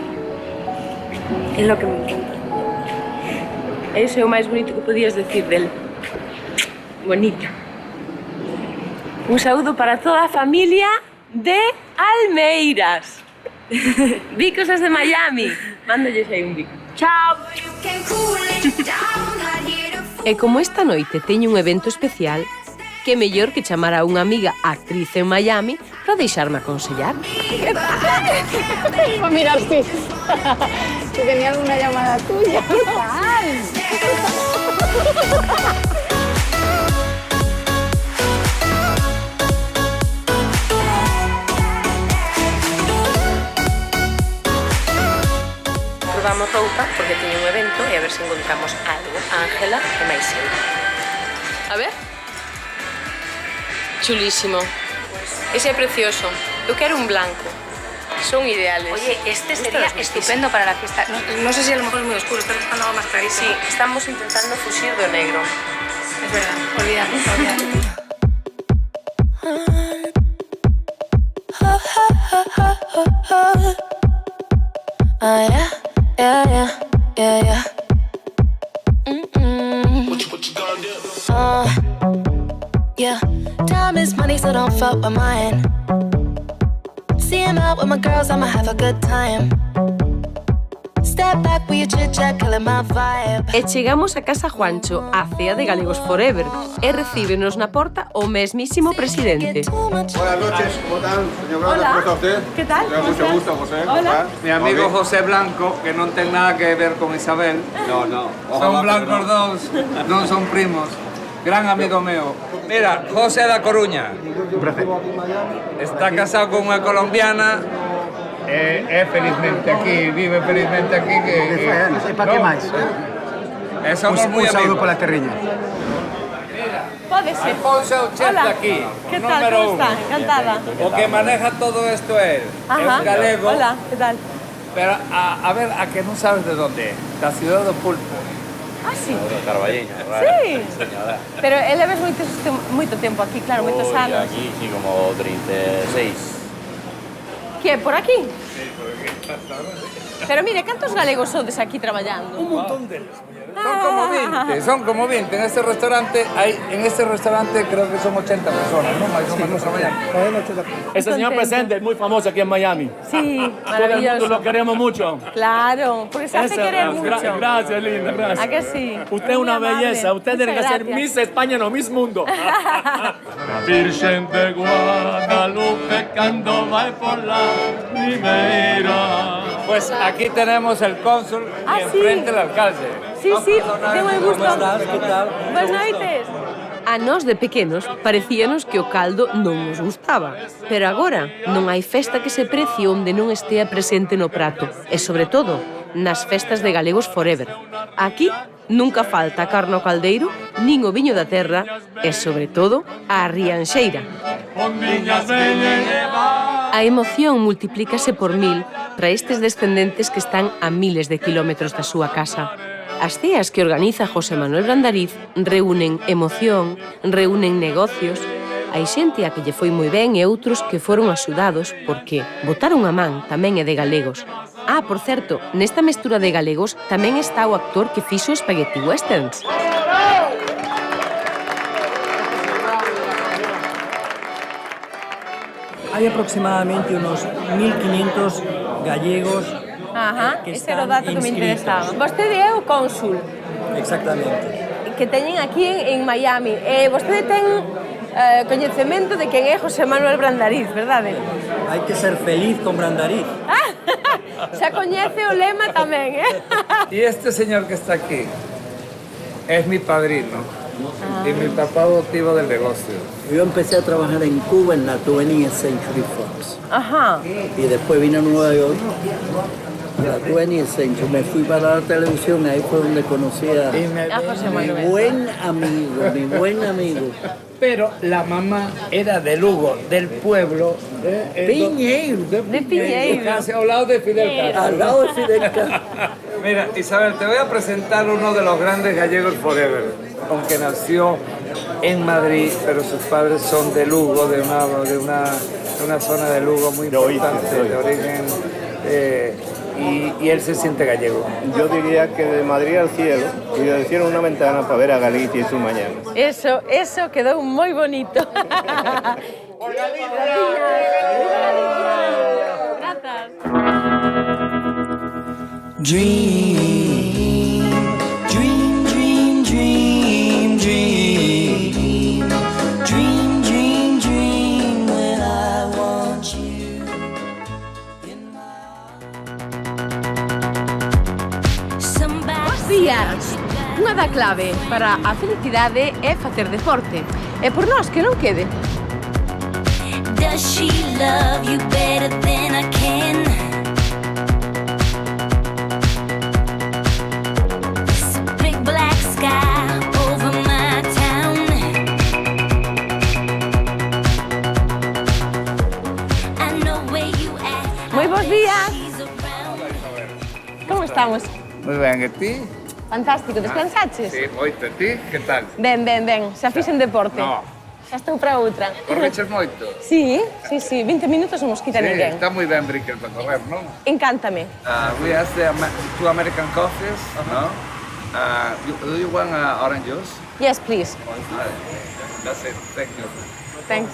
Es lo que me encanta. Eso é o máis bonito que podías decir del. Bonita. Un saúdo para toda a familia de Almeiras. Bicos desde Miami. Mándolles aí un bico. Chao. E como esta noite teño un evento especial, que mellor que chamar a unha amiga actriz en Miami para deixarme aconsellar. Mira, sí. Que tenía alguna llamada tuya. ¿Qué tal? Probamos roupa porque teño un evento e a ver se encontramos algo. Ángela e máis eu. A ver. Chulísimo. Ese é precioso. Eu quero un blanco. Son ideales. Oye, este sería estupendo para la fiesta. No sé si a lo mejor es muy oscuro, estoy buscando algo más clarísimo. Sí, estamos intentando fusir de negro. Es verdad, olvídate. Yeah, time is money, so don't fuck with mine. See him out with my girls, I'ma have a good time. Step back with your chit-chat, killing my vibe. E chegamos a Casa Juancho, a cea de Galegos Forever, e recíbenos na porta o mesmísimo presidente. Buenas noches, ¿cómo tal, señor Brando? Hola. ¿Cómo está usted? ¿Qué tal? Me da mucho gusto, José. Hola. Mi amigo José Blanco, que non ten nada que ver con Isabel. No, no. Son blancos dous, non son primos. Gran amigo meu. Mira, José da Coruña. Un placer. Está casado con unha colombiana. É felizmente aquí, vive felizmente aquí. E para que máis? Somos moi amigos. Un saúdo pola terriña. Pode ser. Alfonso é o chef de aquí. ¿Qué tal? ¿Cómo está? Encantada. O que maneja todo esto é él. É un galego. Hola, ¿qué tal? Pero a ver, a que non sabes de onde é. Da ciudad do Pulpo. Ah, sí? Carballeño, Sí. Pero él ves moito tempo aquí, claro, moitos anos. Aquí, sí, como 36. Que, por aquí? Sí, por aquí. Pero mire, cantos galegos sodes aquí traballando? Un montón deles. Son como 20. En este restaurante creo que son 80 personas, ¿no? Más o menos trabajando. Ese señor presente es muy famoso aquí en Miami. Sí, Todo el mundo lo queremos mucho. Claro, porque se hace querer mucho. Gracias, linda, gracias. ¿A que sí? Usted es una belleza. Usted tiene que ser Miss España, no Miss Mundo. La Virgen de Guadalupe cuando va por la primera. Pues aquí tenemos el cónsul y enfrente el alcalde. Sí, sí, ten moi gusto. ¿Cómo estás? ¿Qué tal? Buenas noites. A nós de pequenos parecíanos que o caldo non nos gustaba. Pero agora non hai festa que se precie onde non estea presente no prato. E, sobre todo, nas festas de Galegos Forever. Aquí nunca falta a carne ao caldeiro, nin o viño da terra e, sobre todo, a rianxeira. A emoción multiplícase por 1000 para estes descendentes que están a miles de kilómetros da súa casa. As ceas que organiza José Manuel Brandariz reúnen emoción, reúnen negocios. Hai xente a que lle foi moi ben e outros que foron axudados porque botar unha man tamén é de galegos. Ah, por certo, nesta mestura de galegos tamén está o actor que fixo Spaghetti Westerns. Hay aproximadamente unos 1.500 gallegos. Ajá, ese era o dato que me interesaba. Vostede é o cónsul. Exactamente. Que teñen aquí en Miami. Vostede ten coñecemento de quen é José Manuel Brandariz, verdade? Hai que ser feliz con Brandariz. Xa coñece o lema tamén, Y este señor que está aquí es mi padrino. Y mi papá motivo del negocio. Yo empecé a trabajar en Cuba en la 20th Century Fox. Ajá. Y después vine a Nueva York, a la 20th Century. Me fui para la televisión, ahí fue donde conocí a José Manuel. mi buen amigo. Pero la mamá era de Lugo, del pueblo Piñeiro. De Piñeiro. Casi al lado de Fidel Castro. Al lado de Fidel Castro. Mira, Isabel, te voy a presentar uno de los grandes gallegos forever, aunque nació en Madrid, pero sus padres son de Lugo, de una zona de Lugo muy importante, de origen, y él se siente gallego. Yo diría que de Madrid al cielo, y le hicieron una ventana para ver a Galicia y sus mañanas. Eso quedó muy bonito. Dream, dream, dream, dream, dream. Dream, dream, dream when I want you in Bos días. Unha da clave para a felicidade é facer deporte. E por nós que non quede. Does she love you better than I can? It's a big black sky over my town. I know where you at. Moi bos días. Como estamos? Muy ben, e ti? Fantástico, descansaches? Sí, moito, e ti? Que tal? Ben, xa fixen deporte. No. Xa estou para outra. Correches moito? Sí, 20 minutos non nos quita ninguén. Está moi ben Bricker para correr, non? Encántame. We have the two American coffees, no? Do you want orange juice? Yes, please. That's it, thank you. Thanks.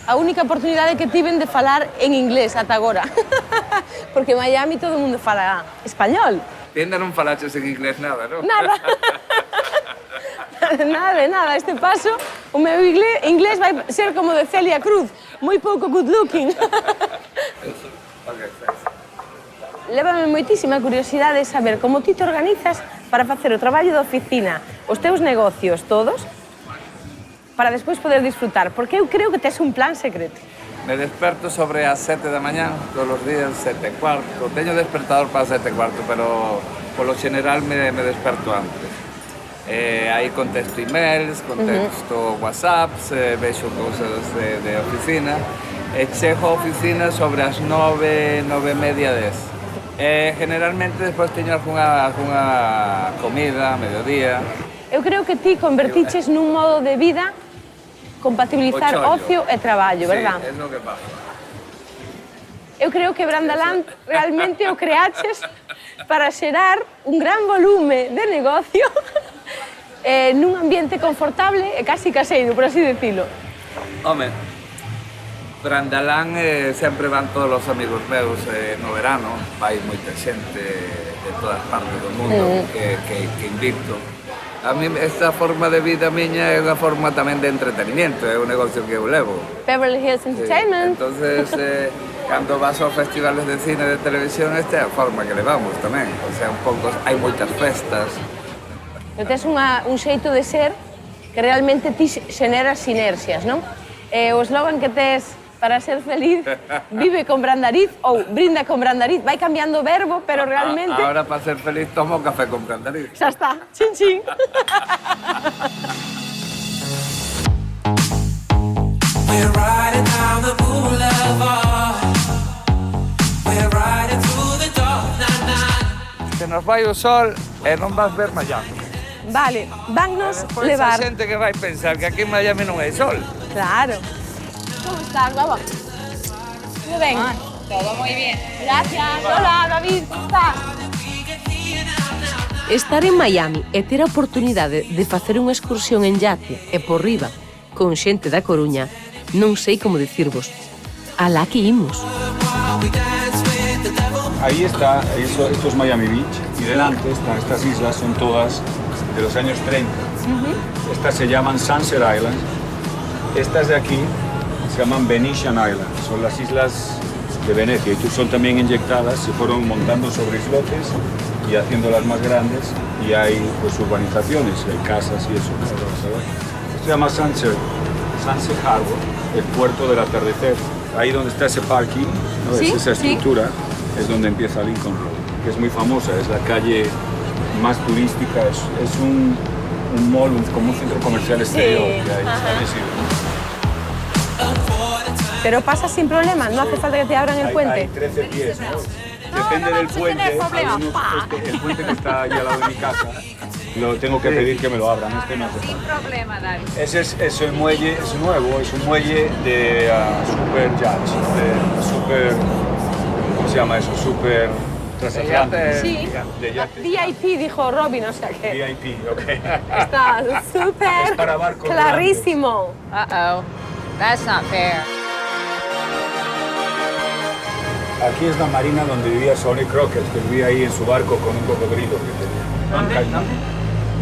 A única oportunidade que tiven de falar en inglés ata agora. Porque en Miami todo o mundo fala español. Ti ainda non falaches en inglés nada, non? Nada. Nada. Este paso, o meu inglés vai ser como de Celia Cruz, moi pouco good looking. Lévame moitísima curiosidade saber como ti te organizas para facer o traballo da oficina, os teus negocios todos, para despois poder disfrutar, porque eu creo que tes un plan secreto. Me desperto sobre as 7 da mañá, todos os días, 7:15. Teño despertador para 7:15, pero polo general me desperto antes. Aí contesto emails, contesto whatsapps, vexo cousas de oficina, e chego a oficina sobre as 9, 9:30, 10. Generalmente despois teño algunha comida, mediodía. Eu creo que ti convertiches nun modo de vida compatibilizar ocio e traballo, verdad? Sí, é o que pasa. Eu creo que Brandaland realmente o creaches para xerar un gran volume de negocio nun ambiente confortable e casi caseiro, por así decirlo. Home, Brandalán sempre van todos os amigos meus no verano, vai moita xente de todas partes do mundo que invito. A mí esta forma de vida miña é unha forma tamén de entretenimiento, é un negocio que eu levo. Beverly Hills Entertainment. Entonces, cando vas aos festivales de cine e de televisión, esta é a forma que levamos tamén. O sea, un pouco, hai moitas festas. Pero tes un xeito de ser que realmente ti xeneras sinerxias, non? O eslogan que tes para ser feliz, vive con Brandariz ou brinda con Brandariz, vai cambiando o verbo, pero realmente... Ahora, para ser feliz, tomo un café con Brandariz. Xa está, chin chin. We're riding down the boulevard. We're riding through the dark night. Se nos vai o sol e non vas ver Miami. Vale, vannos levar... Esa xente que vai pensar que aquí en Miami non hai sol. Claro. ¿Cómo estás, guapa? Muy bien. Todo muy bien. Gracias. Hola, David, ¿cómo estás? Estar en Miami e ter a oportunidade de facer unha excursión en yate e por riba con xente da Coruña, non sei como dicirvos. Alá que imos. Ahí está, esto es Miami Beach, y delante estas islas son todas de los años 30. Estas se llaman Sunset Islands. Estas de aquí se llaman Venetian Islands, son las islas de Venecia, y son también inyectadas, se fueron montando sobre islotes y haciéndolas más grandes, y hay pues urbanizaciones, hay casas y eso. Esto se llama Sunset Harbor, el puerto del atardecer. Ahí donde está ese parking, ¿no? ¿Sí? Esa estructura, es donde empieza Lincoln Road, que es muy famosa, es la calle más turística, es un mall, como un centro comercial exterior que hay, ¿sabes? Pero pasa sin problema, no hace falta que te abran el puente. Hay 13 pies, ¿no? Depende del puente. El puente que está ahí al lado de mi casa, lo tengo que pedir que me lo abran. Este no hace falta. Sin problema, David. Ese es el muelle, es nuevo, es un muelle de super yachts, de super, ¿cómo se llama eso? Super transatlántico. Sí, de yates. VIP dijo Robin, o sea que VIP, ok. está súper para barcos clarísimo. Uh-oh, that's not fair. Aquí es la marina donde vivía Sonny Crockett, que vivía ahí en su barco con un cocodrilo que tenía. ¿Dónde?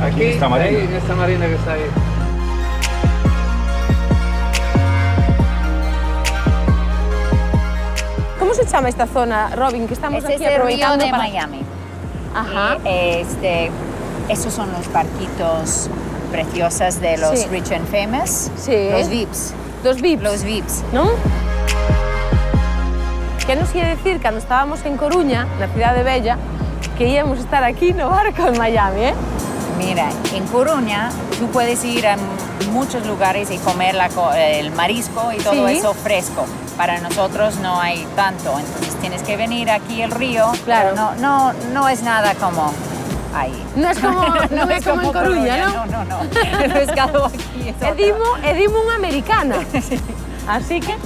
Aquí en esta marina. Ahí, en esta marina que está ahí. ¿Cómo se llama esta zona, Robin, que estamos Ese aquí es el río aprovechando de para... Miami. Ajá. Esos son los barquitos preciosos de los Sí. Rich and Famous. Sí. Los VIPs. Los VIPs. Los VIPs. ¿No? ¿Qué nos iba a decir cuando estábamos en Coruña, la ciudad de Bella, que íbamos a estar aquí no barco en Miami, ¿eh? Mira, en Coruña tú puedes ir a muchos lugares y comer el marisco y todo Sí. eso fresco. Para nosotros no hay tanto, entonces tienes que venir aquí al río. Claro. Pero no es nada como ahí. No es como, no es como en Coruña, ¿no? No. El pescado aquí es otro. Edimo una americana. Así que...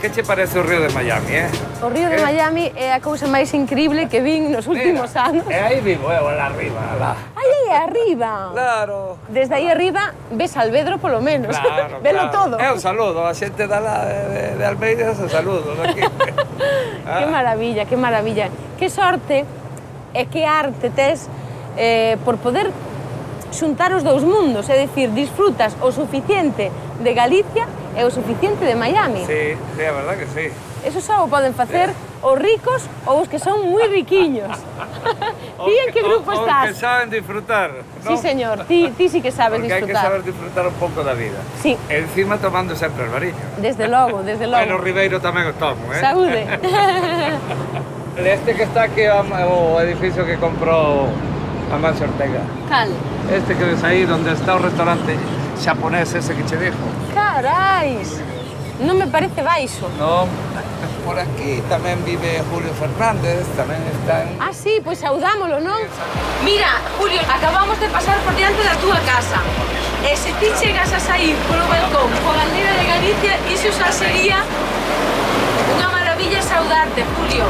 Que che parece o río de Miami, O río de Miami é a cousa máis increíble que vin nos últimos anos. E aí vivo eu, lá arriba, lá. Aí arriba. Claro. Desde aí arriba ves Alvedro polo menos. Claro, Velo todo. Eu saludo, a xente da lá de Almeida se saludo aquí. Que maravilla, que maravilla. Que sorte e que arte tes por poder xuntar os dous mundos, é dicir, disfrutas o suficiente de Galicia e o suficiente de Miami. Sí, sí, a verdad que sí. Eso só o poden facer os ricos ou os que son moi riquiños. Ti en que grupo estás? Os que saben disfrutar, ¿no? Sí, señor, ti sí que sabes Porque disfrutar. hai que saber disfrutar un pouco da vida. Sí. Encima tomando sempre el bariño. Desde logo, desde logo. Bueno, Ribeiro tamén o tomo, Saúde. Este que está aquí é o edificio que comprou Amancio Ortega. Cal? Este que ves aí, donde está o restaurante xaponés ese que che dixo. Carais, non me parece baixo. No, por aquí tamén vive Julio Fernández, tamén están... Ah, sí, pois saudámolo, non? Mira, Julio, acabamos de pasar por diante da túa casa. E se ti chegas a sair polo balcón coa bandeira de Galicia, iso xa sería unha maravilla saudarte, Julio.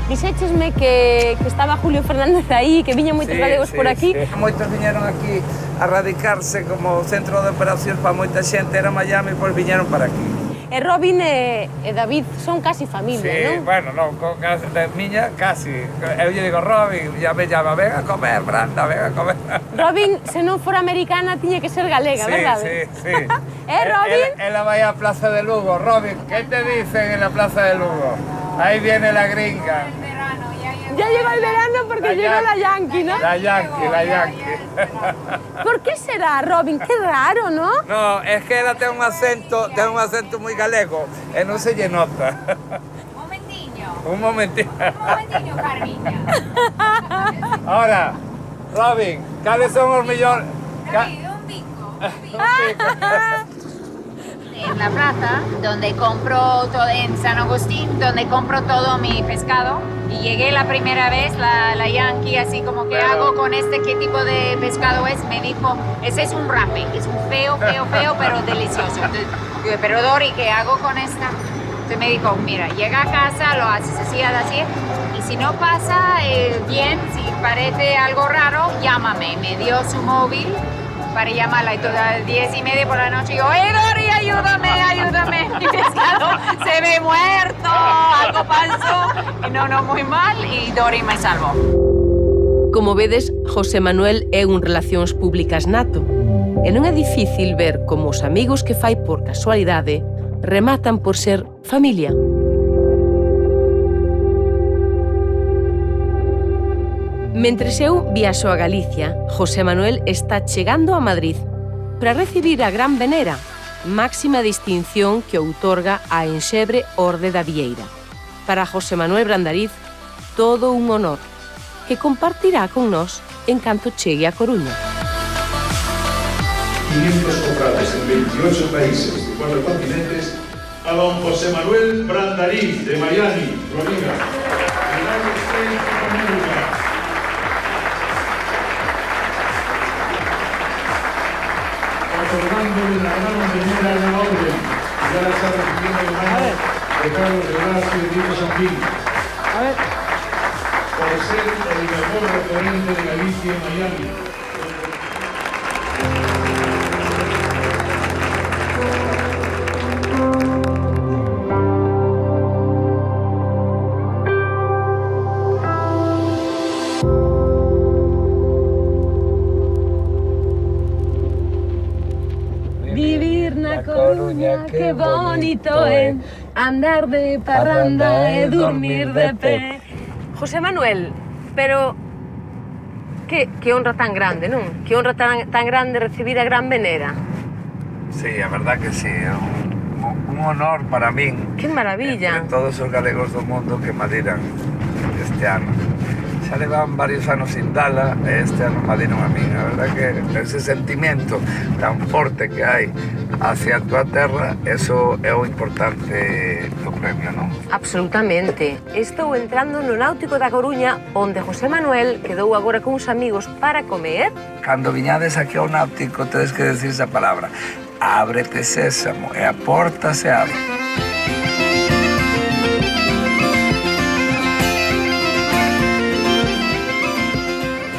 Dixéchesme que estaba Julio Fernández aí, que viñan moitos galegos por aquí. Sí. Moitos viñeron aquí a radicarse como centro de operacións para moita xente, era Miami, pois viñeron para aquí. E Robin e David son casi familia, Sí, non? bueno, non, de miña casi. Eu lle digo, Robin, ya me llama, ven a comer, Branda, ven a comer. Robin, se non fora americana, tiña que ser galega, Sí, verdade? sí. Robin? Ela vai á Plaza de Lugo. Robin, ¿qué te dicen en la Plaza de Lugo? Ahí viene la gringa. Ya llegó el verano porque llegó la Yankee, ¿no? La Yankee. ¿Por qué será, Robin? Qué raro, ¿no? No, es que ela ten un acento moi galego e non se lle nota. Un momentiño, Carmiña. Ahora, Robin, cales son os mellores... En la plaza, donde compro todo, en San Agustín, donde compro todo mi pescado. Y llegué la primera vez, la Yankee, así como, ¿qué hago con este? ¿Qué tipo de pescado es? Me dijo, ese es un rape, es un feo, pero delicioso. Entonces, digo, pero Dori, ¿qué hago con esta? Entonces me dijo, mira, llega a casa, lo haces así, y si no pasa bien, si parece algo raro, llámame. Me dio su móvil para llamarla y todas las 10:30 por la noche, y yo, Dori, ayúdame, mi pescado se ve muerto, algo pasó, y no, muy mal, y Dori me salvó. Como vedes, José Manuel é un relacións públicas nato. E non é difícil ver como os amigos que fai por casualidade rematan por ser familia. Mentres eu viaxo a Galicia, José Manuel está chegando a Madrid para recibir a Gran Venera, máxima distinción que outorga a enxebre Orde da Vieira. Para José Manuel Brandariz, todo un honor que compartirá con nós en canto chegue a Coruña. 500 cofrades en 28 países de 4 continentes a don José Manuel Brandariz de Miami, Florida. United States of America. Otorgándole la gran venera de la orden. Ya la está recibiendo el mano de Carlos de Horacio y Diego Santín. Por ser el mejor referente de Galicia en Miami. Vivir na Coruña, que bonito é andar de parranda e dormir de pé. José Manuel, pero que honra tan grande, non? Que honra tan grande recibir a Gran Venera. Sí, a verdad que sí, é un honor para min. Que maravilla. Entre todos os galegos do mundo que me adiran este ano. Xa levan varios anos sin dala e este ano me adiran a min. A verdad que ese sentimento tan forte que hai hacia a tua terra, eso é o importante do premio, non? Absolutamente. Estou entrando no Náutico da Coruña, onde José Manuel quedou agora con uns amigos para comer. Cando viñades aquí ao Náutico, tedes que decir esa palabra. Ábrete sésamo, e a porta se abre.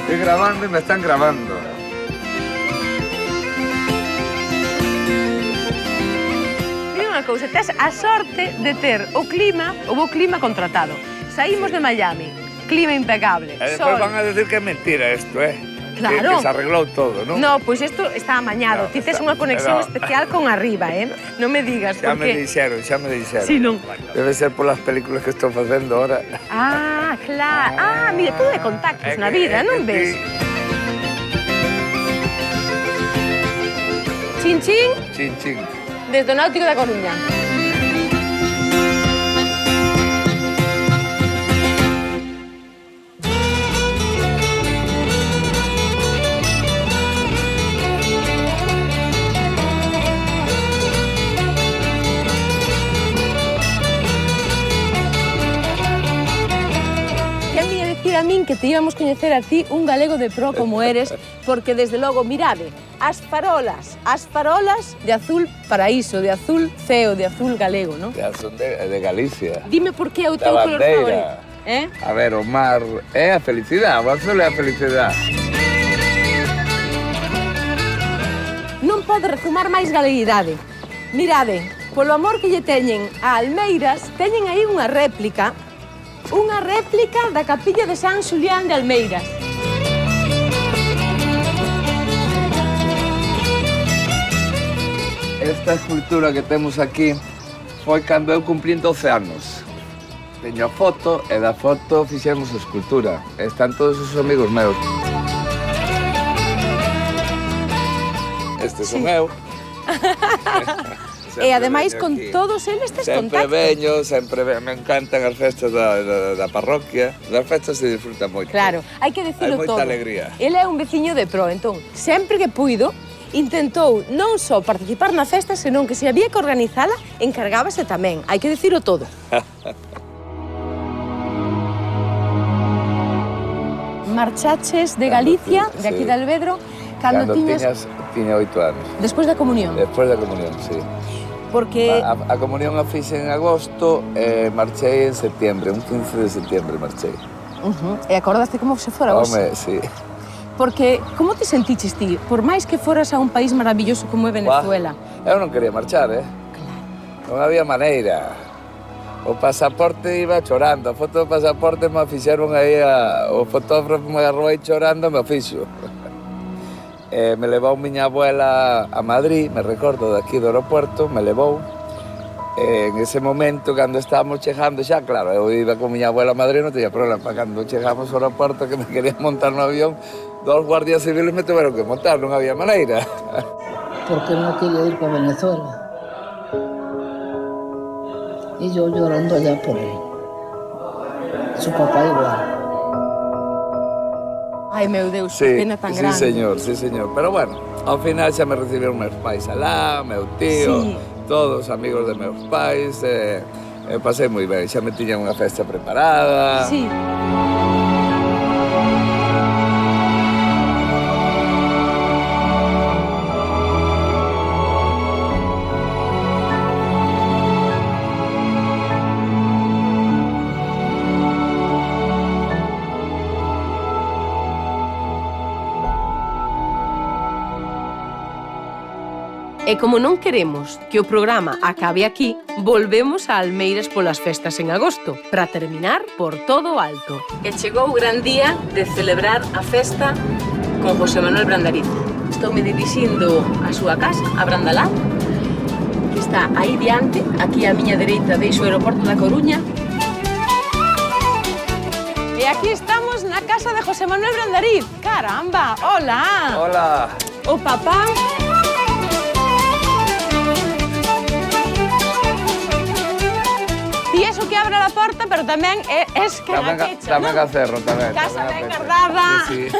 Estoy grabando y me están grabando. Mira unha cousa, tes a sorte de ter o bo clima contratado. Saímos de Miami, clima impecable, E despois sol. van a decir que é mentira isto, Claro. Que se arreglou todo, non? No, pois isto está amañado. Ti tes unha conexión especial con arriba, Non me digas, Xa me porque... dixeron, xa me dixeron. Sí, non. Debe ser polas películas que estou facendo ahora. Ah, claro. Ah, mira, todo de contactos na vida, non ves? Chin, chin, Chin, chin. desde o Náutico da Coruña. A min que te íbamos coñecer a ti un galego de pro como eres, porque desde logo, mirade, as farolas de azul paraíso, de azul ceo, de azul galego, non? Son de Galicia. Dime por que é o Da teu color bandeira. favorito. A ver, o mar é a felicidade, o azul é a felicidade. Non pode rezumar máis galeguidade. Mirade, polo amor que lle teñen a Almeiras, teñen aí unha réplica da capilla de San Xulián de Almeiras. Esta escultura que temos aquí foi cando eu cumplín 12 anos. Teño a foto e da foto fixemos a escultura. Están todos os amigos meus. Este son eu. E ademais con todos eles tes contacto. Sempre veño, me encantan as festas da parroquia. Das festas se disfruta moito. Claro, hai que decirlo todo. Hai moita alegría. Ele é un veciño de pro, entón, sempre que puido, intentou non só participar na festa, senón que se había que organizala, encargábase tamén. Hai que decirlo todo. Marchaches de Galicia, de aquí de Alvedro, cando tiñas... Tiña 8 anos. Despois da comunión. Despois da comunión, sí. Porque... A comunión a fixe en agosto e marchei en septiembre, un 15 de septiembre marchei. E acordaste como se fora vos? Home, sí. Porque, como te sentiches ti? Por máis que foras a un país maravilloso como é Venezuela. Eu non quería marchar, Claro. Non había maneira. O pasaporte iba chorando, a foto do pasaporte me fixeron aí, o fotógrafo me agarrou aí chorando e me fixo. me levou miña abuela a Madrid, me recordo, de aquí do aeropuerto, me levou. En ese momento, cando estábamos chegando xa, claro, eu iba con miña abuela a Madrid, non teña problema. Cando chegamos ao aeroporto, que me querían montar no avión, 2 guardias civiles me tiveron que montar, non había maneira. Porque no quería ir para Venezuela. Y yo llorando allá por él. Su papá igual. Ai, meu Deus, que pena tan grande. Sí, señor. Pero bueno, ao final xa me recibiron meus pais alá, meu tío, todos amigos de meus pais. Pasei moi ben, xa me tiñan unha festa preparada. Sí. E como non queremos que o programa acabe aquí, volvemos a Almeiras polas festas en agosto, para terminar por todo o alto. E chegou o gran día de celebrar a festa con José Manuel Brandariz. Estou me dirixindo á súa casa, a Brandalá, que está aí diante, aquí á miña dereita deixo o aeroporto da Coruña. E aquí estamos na casa de José Manuel Brandariz. Caramba, hola. Hola. O papá... E eso que abre a porta, pero tamén é que na pecha, tamén a cerro, tamén. Casa ben guardada. Sí.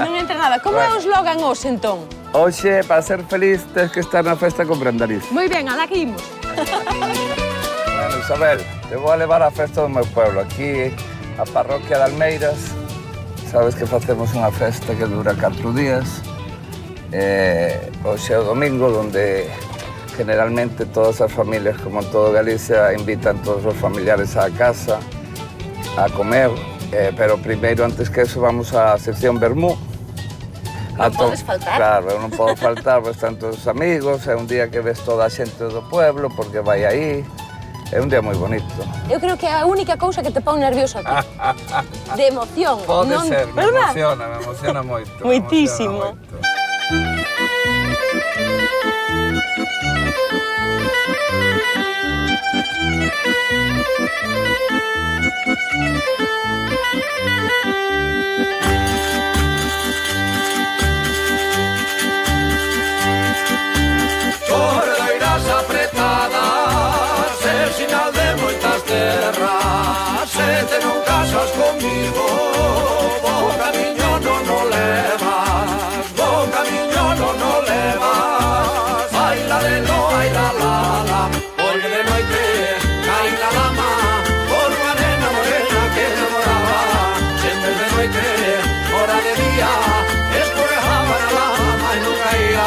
Non entra nada. Como é o slogan hoxe, entón? Hoxe, para ser feliz, tens que estar na festa con Brandariz. Moi ben, alá que imos. Bueno, Isabel, te vou a levar á festa do meu pueblo, aquí, a parroquia de Almeiras. Sabes que facemos unha festa que dura 4 días. Hoxe é o domingo, onde generalmente todas as familias, como en todo Galicia, invitan todos os familiares á casa a comer, pero primeiro, antes que eso, vamos á sección Vermú. Non podes faltar. Claro, eu non podo faltar, pois están todos os amigos, é un día que ves toda a xente do pueblo, porque vai aí, é un día moi bonito. Eu creo que é a única cousa que te pon nervioso aquí. De emoción. Pode ser, me emociona moito. Moitísimo. Correiras apretadas, é sinal de moitas terras. Se te non casas comigo, bo camiño non o levas, bo camiño non o levas. Ai la de lo, ai la la la, oye de noite, ai la lama, por unha nena morena que namoraba. Sempre de noite, hora de día, escorrejaba na lama e non caía.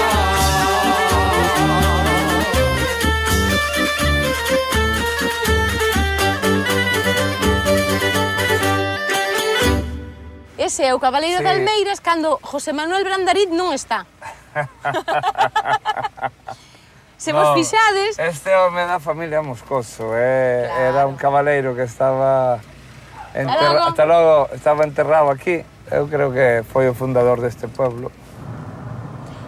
Ese é o Cabaleiro de Almeiras cando José Manuel Brandariz non está. Se vos fixades... Este home da familia Moscoso, era un cabaleiro que estaba... Hasta logo estaba enterrado aquí. Eu creo que foi o fundador deste pueblo.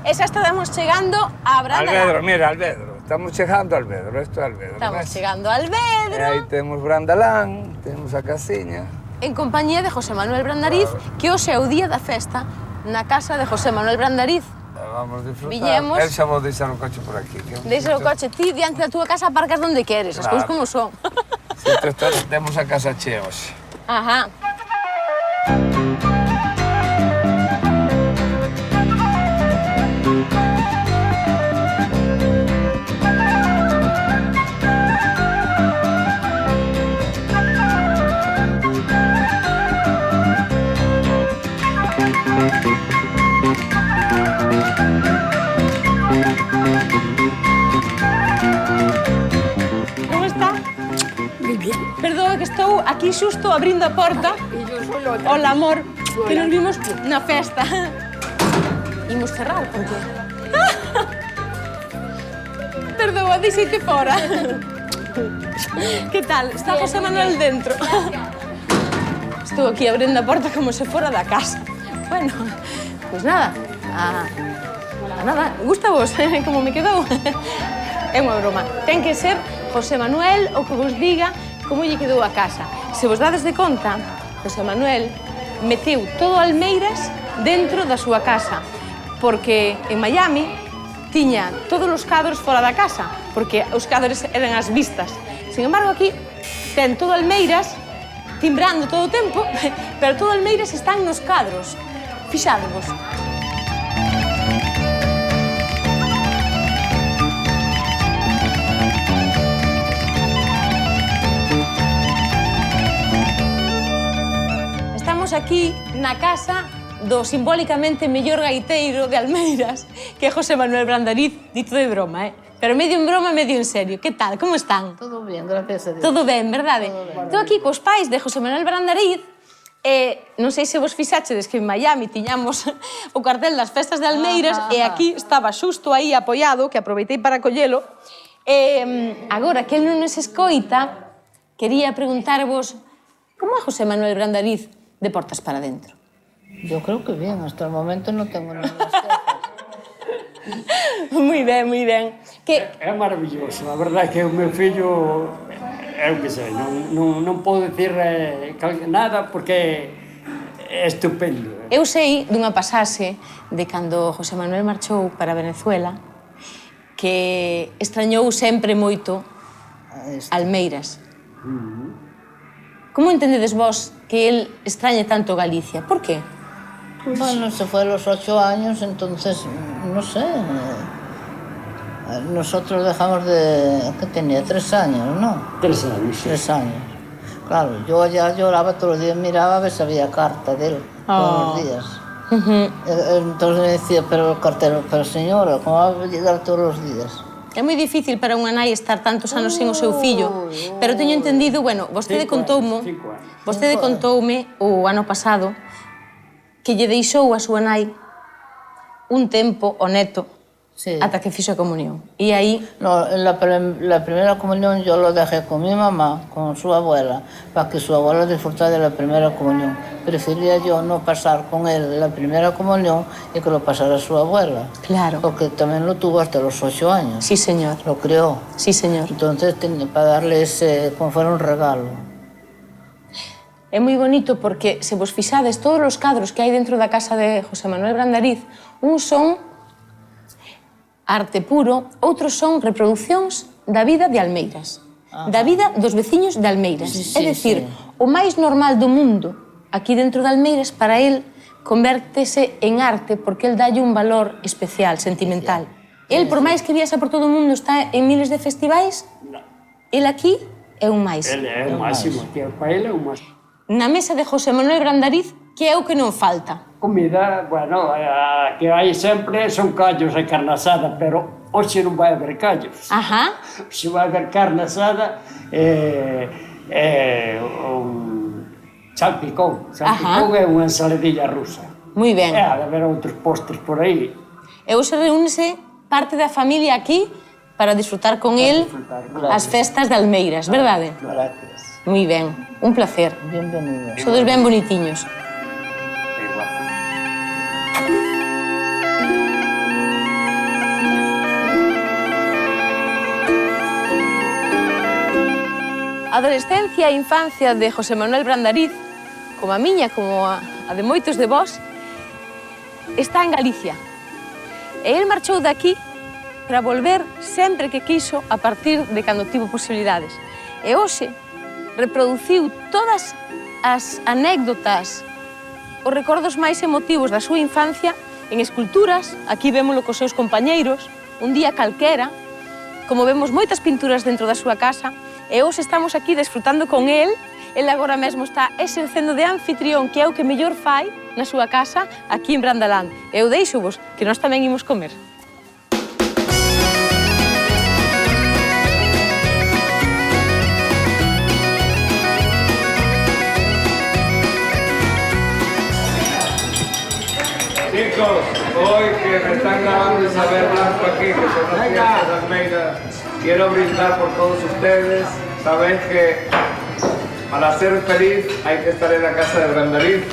E xa estamos chegando a Brandalá. Albedro, mira, Albedro. Estamos chegando a Albedro, isto é Albedro. Estamos chegando a Albedro. E aí temos Brandalán, temos a casiña. En compañía de José Manuel Brandariz, que hoxe é o día da festa na casa de José Manuel Brandariz. Vamos disfrutar. Viñemos. El xa vou deixar o coche por aquí. Deixa o coche ti diante da túa casa, aparcas donde queres, as cousas como son. Si, temos a casa chea hoxe. Ajá. Como está? Muy bien. Perdoa que estou aquí xusto abrindo a porta. Hola, amor, que nos vimos na festa. Imos cerrar, por qué? Perdoa, deixeite fora. Que tal? Está José Manuel dentro. Estou aquí abrindo a porta como se fora da casa. Bueno, pues nada, Nada, gusta vos como me quedou? É unha broma. Ten que ser José Manuel o que vos diga como lle quedou a casa. Se vos dades de conta, José Manuel meteu todo Almeiras dentro da súa casa, porque en Miami tiña todos os cadros fora da casa, porque os cadros eran as vistas. Sin embargo, aquí ten todo Almeiras timbrando todo o tempo, pero todo Almeiras están nos cadros. Fixádevos. Estamos aquí na casa do simbólicamente mellor gaiteiro de Almeiras, que é José Manuel Brandariz, dito de broma, Pero medio en broma, medio en serio. Que tal? Como están? Todo bien, gracias a Dios. Todo ben, verdade? Estou aquí cos pais de José Manuel Brandariz e non sei se vos fixachedes que en Miami tiñamos o cartel das festas de Almeiras e aquí estaba xusto aí apoiado, que aproveitei para collelo. Agora que el non nos escoita, quería preguntarvos como é José Manuel Brandariz de portas para dentro? Yo creo que bien, hasta el momento no tengo ninguna quejas. Moi ben, moi ben. É maravilloso, a verdade é que o meu fillo, eu que sei, non podo dicir nada porque é estupendo. Eu sei dunha pasaxe de cando José Manuel marchou para Venezuela que extrañou sempre moito Almeiras. Como entendedes vos que él extrañe tanto Galicia? Por qué? Bueno, se fue a los 8 años, entonces, no sé. Nosotros dejamos de... ¿Qué tenía? 3 años, ¿no? 3 años, sí. 3 años. Claro, yo ya lloraba todos los días, miraba a ver si había carta de él todos los días. Entonces me decía, pero el cartero, pero señora, ¿cómo va a llegar todos los días? É moi difícil para unha nai estar tantos anos sen o seu fillo, pero teño entendido, bueno, vostede contoume o ano pasado que lle deixou a súa nai un tempo o neto ata que fixo a comunión. E aí... No, la primera comunión yo lo dejé con mi mamá, con su abuela, para que su abuela disfrutara de la primera comunión. Prefería yo no pasar con él la primera comunión y que lo pasara su abuela. Claro. Porque también lo tuvo hasta los 8 años. Sí, señor. Lo crió. Sí, señor. Entonces, para darle ese, como fuera un regalo. É moi bonito porque, se vos fixades, todos os cadros que hai dentro da casa de José Manuel Brandariz, uns son arte puro, outros son reproduccións da vida de Almeiras, da vida dos veciños de Almeiras. É dicir, o máis normal do mundo aquí dentro de Almeiras, para él, convértese en arte porque él dalle un valor especial, sentimental. El, por máis que viaxa por todo o mundo, está en miles de festivais, el aquí é un máis. El é o máximo, para ele é o máximo. Na mesa de José Manuel Brandariz, que é o que non falta? Comida, bueno, a que hai sempre son callos e carne asada, pero hoxe non vai haber callos. Ajá. Se vai haber carne asada un salpicón. Salpicón é unha ensaladilla rusa. Moi ben. E ha de haber outros postres por aí. E hoxe reúnese parte da familia aquí para disfrutar con él as festas de Almeiras, verdade? Gracias. Moi ben, un placer. Bienvenido. Sodes ben bonitiños. A adolescencia e infancia de José Manuel Brandariz, como a miña, como a de moitos de vós, está en Galicia. E el marchou daqui para volver sempre que quiso a partir de cando tivo posibilidades. E hoxe reproduciu todas as anécdotas, os recordos máis emotivos da súa infancia en esculturas, aquí vémolo cos seus compañeiros, un día calquera, como vemos moitas pinturas dentro da súa casa, e hoxe estamos aquí desfrutando con el agora mesmo está exercendo de anfitrión, que é o que mellor fai na súa casa aquí en Brandaland. Eu deixo-vos que nós tamén imos comer. Chicos, hoy que me están grabando Isabel Blanco aquí, que son las fiestas de Almeida, quiero brindar por todos ustedes. Saben que para ser feliz hay que estar en la casa de Brandariz.